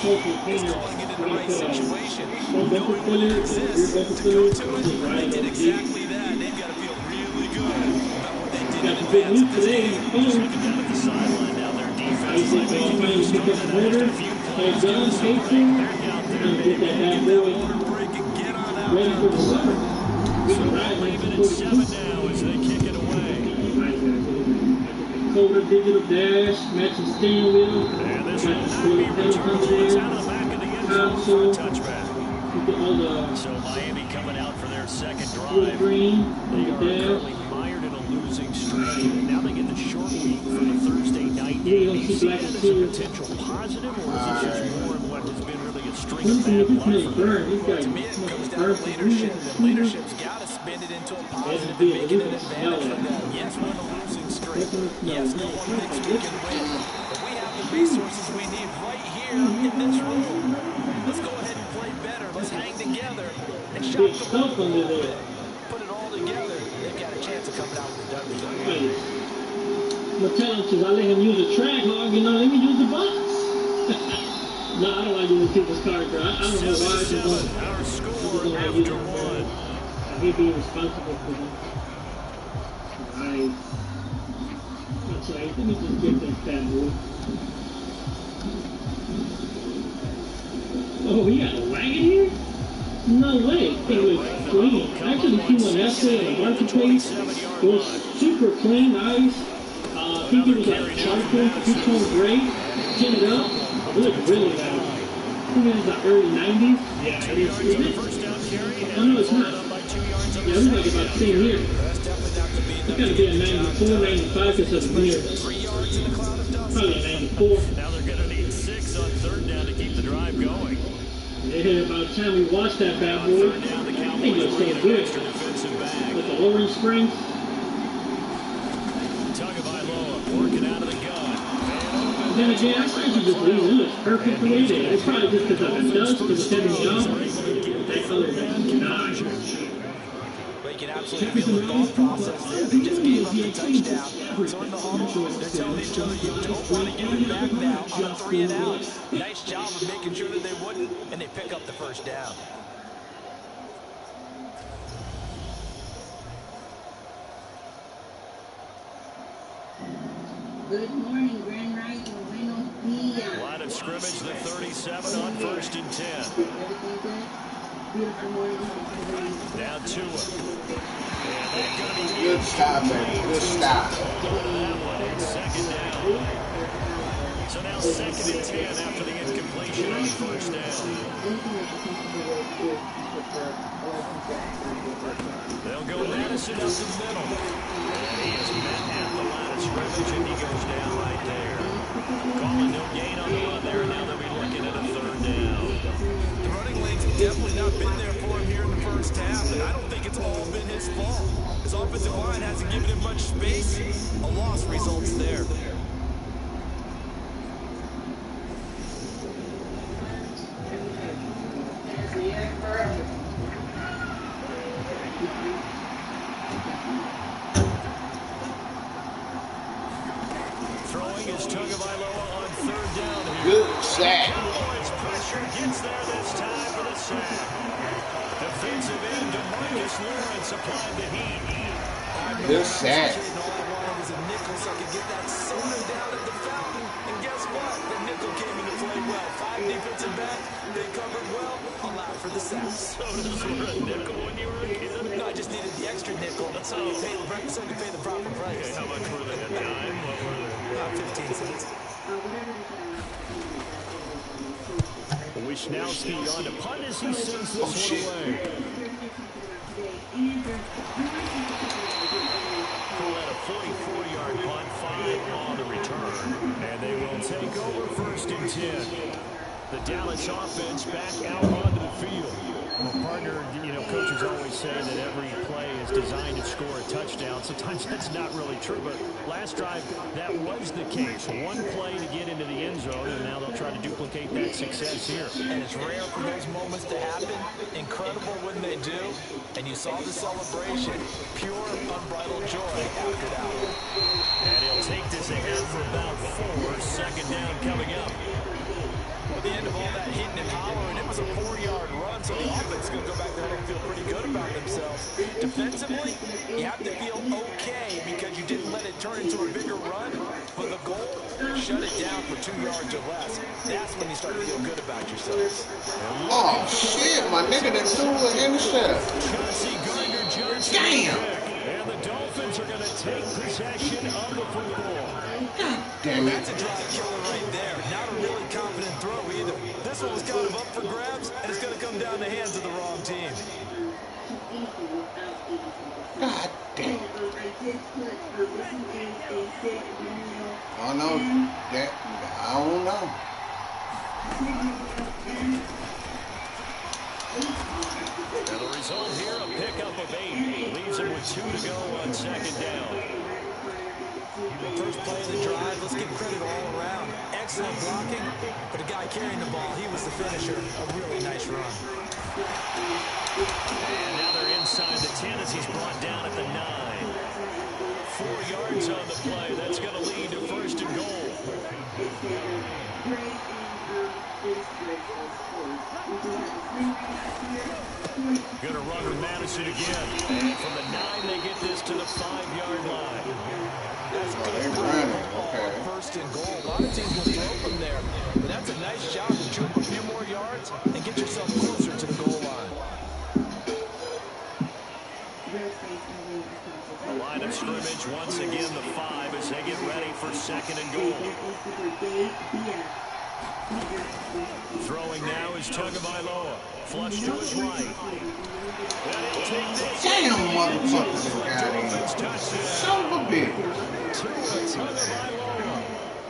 is calling it in the right situation, knowing when it exists to go to it, and they did exactly that. They've got to feel really good about what they did in advance of this game. Looking down at the sideline now, their defense is like making those numbers and just a few plays. Ready for the summer. So they'll leave it at 7 now as they kick it away. Colder digital dash, matching steering wheel. And this will not be returned to us out of the back of the end zone for a touchback. So Miami coming out for their second drive. They are currently mired in a losing streak. Now they get the short week for the Thursday night game. Do you see that as a potential positive, or is this just more of what has been really a string of bad luck for them? To me, it comes down to leadership, and leadership's got to spin it into a positive and make it an advantage for them. Yes, we're in a losing streak. Yes, no one thinks we can win. But we have the resources we need right here in this room. Let's go ahead and play better. Let's hang together and shock the world. Put it all together. They've got a chance of coming out with a W. I'm telling you, I let him use a track hog, you know, let me use the box. No, I don't like using people's cards, bro. I don't know why I just don't. Our score after one. I hate being responsible for them. Alright. That's right. Let me just get this bad boy. Oh, we got a wagon here? No way. It was clean. Actually, the Q1 yesterday in the marketplace was super clean, nice. I think it was like charcoal, two-tone gray, tinted up. It looked really nice. I think it was the early 90s. Yeah, it is. Oh, no, it's not. Yeah, it was like about the same year. It's got to be a 94, 95 because of the mirrors. Probably a 94. Now they're going to need 6 on third down to keep the drive going. Yeah, by the time we watch that bad boy, I think it's so good. With the orange springs. Working out of the gun. And then again, I thought you just leave it. It looks perfect the way it is. It's probably just because of the dust, because it's heavy off. That color is nice. But you can absolutely feel the thought process there. They just gave up the touchdown. So in the huddle, they're telling each other, you don't want to give it back now on a 3 and out. Nice job of making sure that they wouldn't, and they pick up the first down. Good morning, Grand Rising. Buenos dias. Line of scrimmage, the 37 on 1st and 10. Everything good? Beautiful morning. Down to it. And they're going to be Good stop, baby. Good stop. that one. It's second down. So now 2nd and 10 after the incompletion on 1st down. They'll go Madison up the middle. And he is met at the line of scrimmage, and he goes down right there. Calling no gain on the run there. Now they'll be looking at a 3rd down. The running lane's definitely not been there for him here in the first half, and I don't think it's all been his fault. His offensive line hasn't given him much space. A loss results there. Tagovailoa on third down here. Good sack. Cowboys pressure gets there this time for the sack. Defensive end DeMarcus Lawrence applied the heat. Good sack. All I wanted was a nickel so I could get that soda down at the fountain. And guess what? The nickel came into play well. 5 defensive backs, they covered well. Allowed for the sack. Sodas were a nickel when you were a kid. No, I just needed the extra nickel. That's how you pay the proper price. Okay, how much were they? A dime? What were they? 15 cents. Wisnowski on to punt as he sends this one away. Pull out a 44-yard punt, 5 on the return. And they will take over first and 10. The Dallas offense back out onto the field. Well, partner, coaches always say that every play is designed to score a touchdown. Sometimes that's not really true, but last drive, that was the case. One play to get into the end zone, and now they'll try to duplicate that success here. And it's rare for those moments to happen. Incredible when they do. And you saw the celebration. Pure, unbridled joy after that one. And he'll take this ahead for about 4. Second down coming up. At the end of all that hitting and hollering, it was a 4-yard run, so the offense is going to go back there and feel pretty good about themselves. Defensively, you have to feel okay because you didn't let it turn into a bigger run, but the goal, shut it down for 2 yards or less. That's when you start to feel good about yourselves. Oh, shit, my nigga that threw an intercept. Damn. And the Dolphins are going to take possession of the football. Damn it. That's a drive killer right there. Not a really confident throw either. This one was kind of up for grabs, and it's going to come down the hands of the wrong team. God damn. I don't know. I don't know. And the result here, a pickup of 8. Leaves him with 2 to go on second down. First play of the drive, let's give credit all around. Excellent blocking, but the guy carrying the ball, he was the finisher. A really nice run. And now they're inside the 10 as he's brought down at the 9. 4 yards on the play. That's going to lead to first and goal. Going to run with Madison again. And from the 9, they get this to the 5-yard line. That's good. Okay. First and goal. A lot of teams will throw from there. But that's a nice job to jump a few more yards and get yourself closer to the goal line. The line of scrimmage, once again, the 5 as they get ready for second and goal. Throwing now is Tagovailoa. Flush to his right. Damn, motherfucker, got him. Son of a bitch.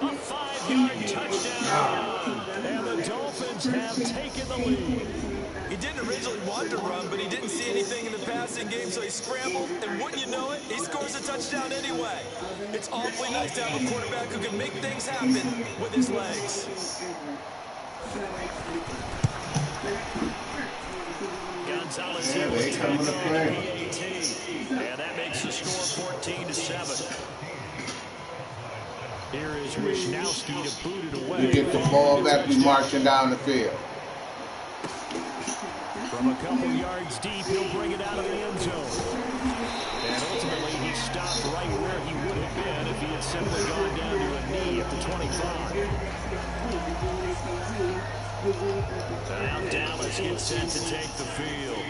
A 5-yard touchdown. And the Dolphins have taken the lead. He didn't originally want to run, but he didn't see anything in the passing game, so he scrambled, and wouldn't you know it, he scores a touchdown anyway. It's awfully nice to have a quarterback who can make things happen with his legs. Gonzalez here with PAT. And that makes the score 14-7. Here is Wisnowski to boot it away. You get the ball back, we marching down the field. From a couple yards deep, he'll bring it out of the end zone. And ultimately, he stopped right where he would have been if he had simply gone down to a knee at the 25. And now Dallas gets set to take the field.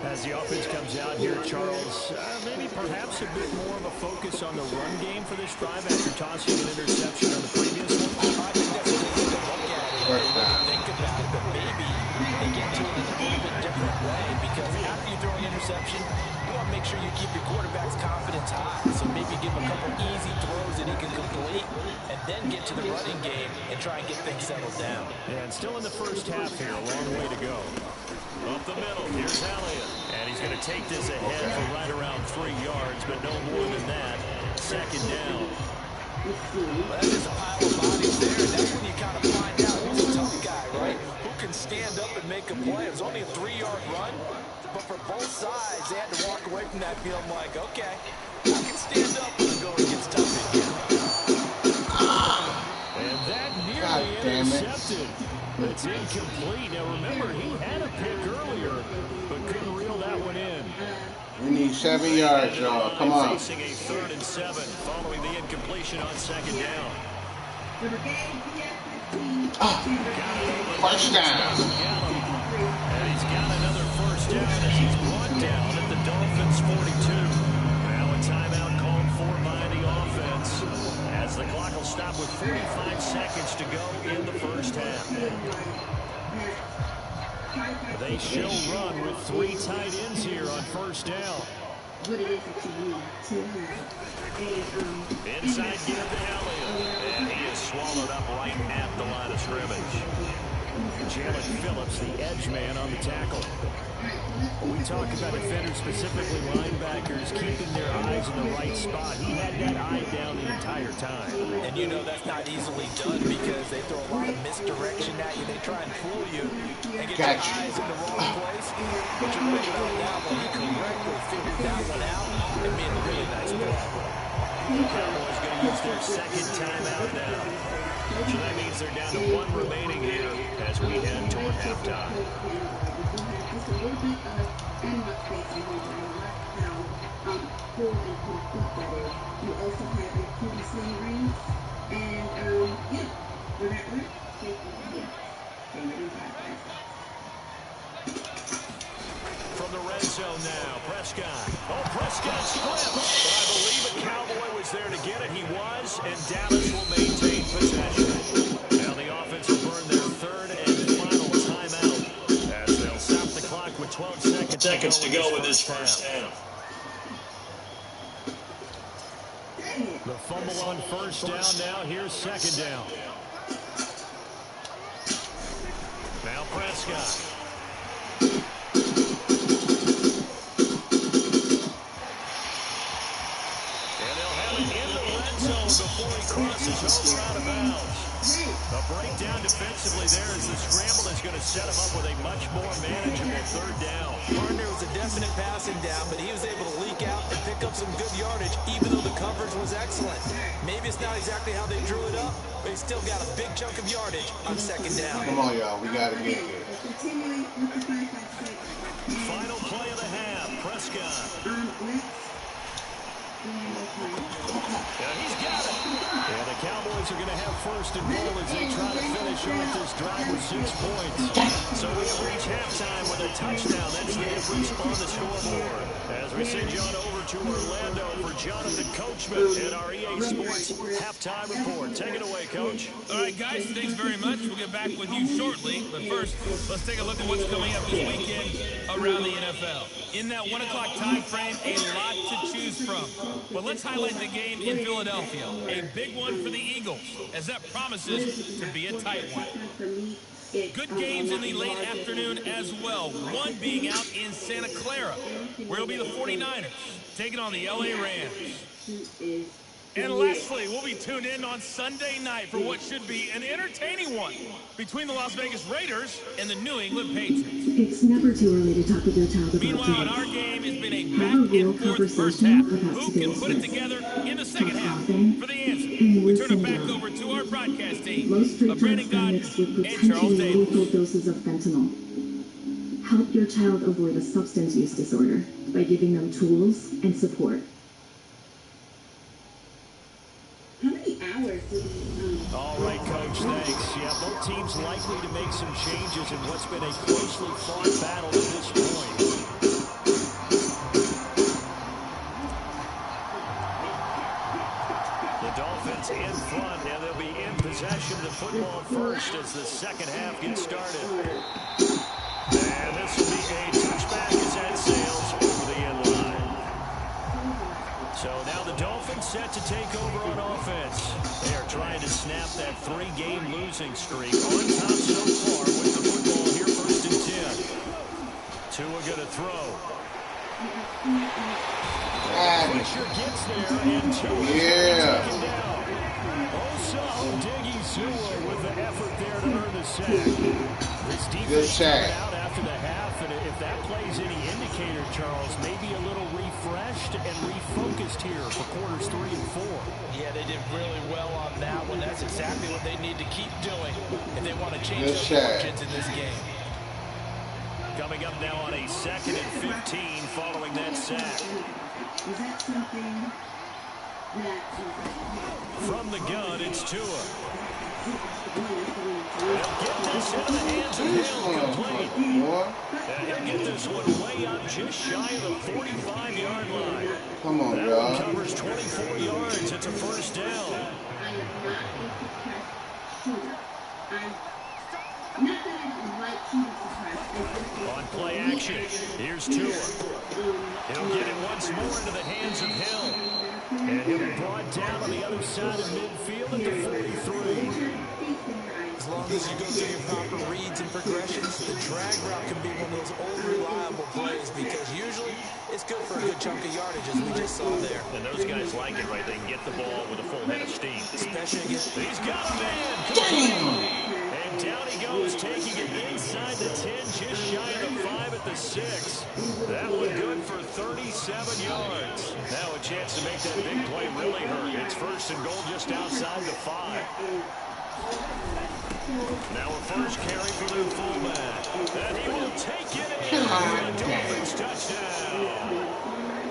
As the offense comes out here, Charles, maybe perhaps a bit more of a focus on the run game for this drive after tossing an interception on the previous one. I think that's a good look at it. Think about it, but maybe they get to it in a little bit different way because after you throw an interception, you want to make sure you keep your quarterback's confidence high. So maybe give him a couple easy throws that he can complete and then get to the running game and try and get things settled down. Yeah, and still in the first half here, a long way to go. Up the middle, here's Elliott. And he's going to take this ahead for right around 3 yards, but no more than that. Second down. Well, that's just a pile of bodies there, and that's when you kind of find out who's a tough guy, right? Who can stand up and make a play. It was only a 3-yard run, but for both sides, they had to walk away from that feeling like, okay, I can stand up when the going gets tough in here. But it's incomplete. Now remember, he had a pick earlier, but couldn't reel that one in. We need 7 yards, y'all. Come on. Facing a 3rd and 7 following the incompletion on 2nd down. First down. And he's got another first down as he's brought down at the Dolphins' 42. Now a timeout called for by the offense as the clock will stop with 45 seconds to go in the first half. They show run with 3 tight ends here on first down. Inside give to Elliott, and he is swallowed up right at the line of scrimmage. Jalen Phillips, the edge man on the tackle. When we talk about defenders, specifically linebackers, keeping their eyes in the right spot, he had that eye down the entire time. And you know that's not easily done because they throw a lot of misdirection at you. They try and fool you and get your eyes in the wrong place. But you're right about that one. He correctly figured that one out and made a really nice play. Cowboys going to use their 2nd timeout now. So that means they're down to 1 remaining here as we head toward halftime. Just a little bit of animal space in here, and I love how full and complete that is. You also have your cutie sling rings, and yeah, for that one, take it here. From the red zone now, Prescott. Oh, Prescott stripped. But I believe a Cowboy was there to get it. He was, and Dallas will maintain possession. Now the offense will burn their 3rd and final timeout as they'll stop the clock with 12 seconds to go with this first half. The fumble on first down now. Here's 2nd down. Now Prescott. Before he crosses over out of bounds. A breakdown defensively there as the scramble is going to set him up with a much more manageable 3rd down. Gardner was a definite passing down, but he was able to leak out and pick up some good yardage, even though the coverage was excellent. Maybe it's not exactly how they drew it up, but he still got a big chunk of yardage on 2nd down. Come on, y'all. We got to get there. Final play of the half. Prescott. Yeah, he's got it. Yeah, the Cowboys are going to have 1st and goal as they try to finish off this drive with 6 points. So we have reached halftime with a touchdown. That's the difference on the scoreboard. As we send you on over to Orlando for Jonathan Coachman and our EA Sports halftime report. Take it away, Coach. All right, guys, thanks very much. We'll get back with you shortly. But first, let's take a look at what's coming up this weekend around the NFL. In that 1 o'clock time frame, a lot to choose from. But let's highlight the game in Philadelphia. A big one for the Eagles, as that promises to be a tight one. Good games in the late afternoon as well. One being out in Santa Clara, where it'll be the 49ers taking on the LA Rams. And lastly, we'll be tuned in on Sunday night for what should be an entertaining one between the Las Vegas Raiders and the New England Patriots. It's never too early to talk with your child about Meanwhile, in our game, it's been a back-and-forth first half. Who can put it together in the second half? For the answer, we turn it back over to our broadcast team of Brandon Gordon and Charles Davis. Lethal doses of fentanyl. Help your child avoid a substance use disorder by giving them tools and support. How many hours do we All right, Coach, thanks. Yeah, both teams likely to make some changes in what's been a closely fought battle at this point. The Dolphins in front, and they'll be in possession of the football first as the second half gets started. And this will be a touchback as that sails over the end line. So now the Dolphins set to take over on offense. They are trying to snap that 3-game losing streak. On top so far with the football here, 1st and 10. Tua going to throw. Fisher gets there, and Tua is taken down. With the effort there to earn the sack. This defense coming out after the half, and if that plays any indicator, Charles, maybe a little refreshed and refocused here for quarters 3 and 4. Yeah, they did really well on that one. That's exactly what they need to keep doing if they want to change their fortunes in this game. Coming up now on a 2nd and 15 following that sack. Is that something from the gun, it's Tua. He'll get this into the hands of Hill, complete. And he'll get this one way up just shy of the 45-yard line. Come on, that God. One covers 24 yards. It's a first down. On play action, here's Tua. He'll get it once more into the hands of Hill. And he'll be brought down on the other side of midfield at the 43. As long as you go through your proper reads and progressions, the drag route can be one of those old reliable plays because usually it's good for a good chunk of yardage, as we just saw there. And those guys like it, right? They can get the ball with a full head of steam. Especially against... He's got a man. And down he goes, taking it inside the 10, just shy of the 5 at the 6. That one good for 37 yards. Now a chance to make that big play really hurt. It's 1st and goal just outside the 5. Now a first carry for their fullback. And he will take it in for the Dolphins touchdown.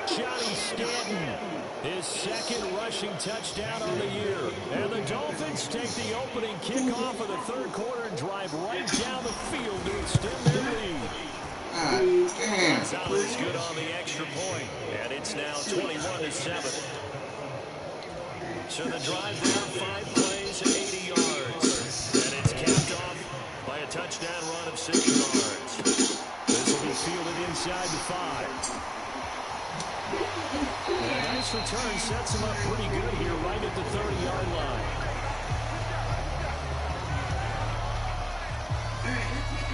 Johnny Stanton, his 2nd rushing touchdown on the year. And the Dolphins take the opening kickoff of the 3rd quarter and drive right down the field to extend their lead. Gonzalez good on the extra point. And it's now 21-7. So the drive there, 5 plays, 80 yards. And it's capped off by a touchdown run of 6 yards. This will be fielded inside the 5. And a nice return sets him up pretty good here right at the 30-yard line.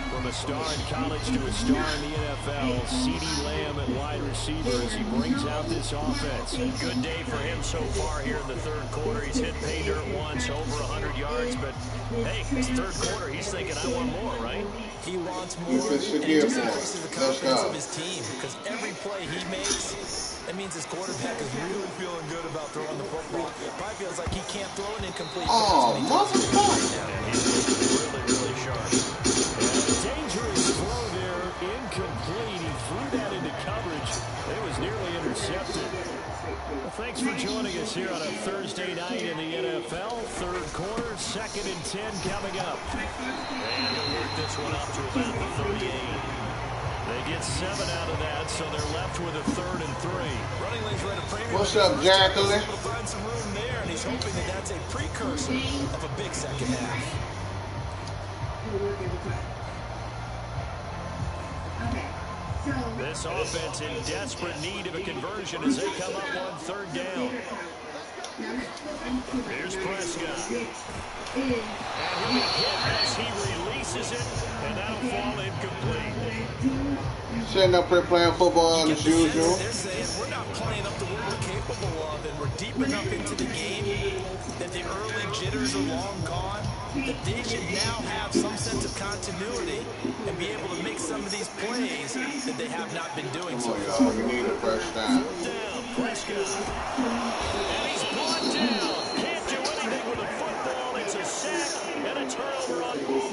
From a star in college to a star in the NFL, CeeDee Lamb at wide receiver as he brings out this offense. Good day for him so far here in the 3rd quarter. He's hit pay dirt once, over 100 yards, but hey, it's 3rd quarter. He's thinking, I want more, right? He wants more, and he just increases the confidence of his team because every play he makes, that means his quarterback is really feeling good about throwing the football. Probably feels like he can't throw an incomplete pass when he does it right now. And he's really, really sharp. Dangerous throw there, incomplete. He threw that into coverage. It was nearly intercepted. Well, thanks for joining us here on a Thursday night in the NFL. 3rd quarter, 2nd and 10 coming up. And they'll work this one up to about the 38. They get 7 out of that, so they're left with a 3rd and 3. Running lanes right a premium. What's up, Jacqueline? Able to find some room there, and he's hoping that that's a precursor of a big 2nd half. This offense in desperate need of a conversion as they come up on 3rd down. Here's Prescott. And he'll be hit as he releases it, and that'll fall incomplete. Sitting up here playing football as usual. They're saying we're not playing up to what we're capable of, and we're deep enough into the game that the early jitters are long gone, that they should now have some sense of continuity and be able to make some of these plays that they have not been doing so far. We need a first down. 4th down, Prescott. And he's brought down. Can't do anything with the football. It's a sack and a turnover on ball.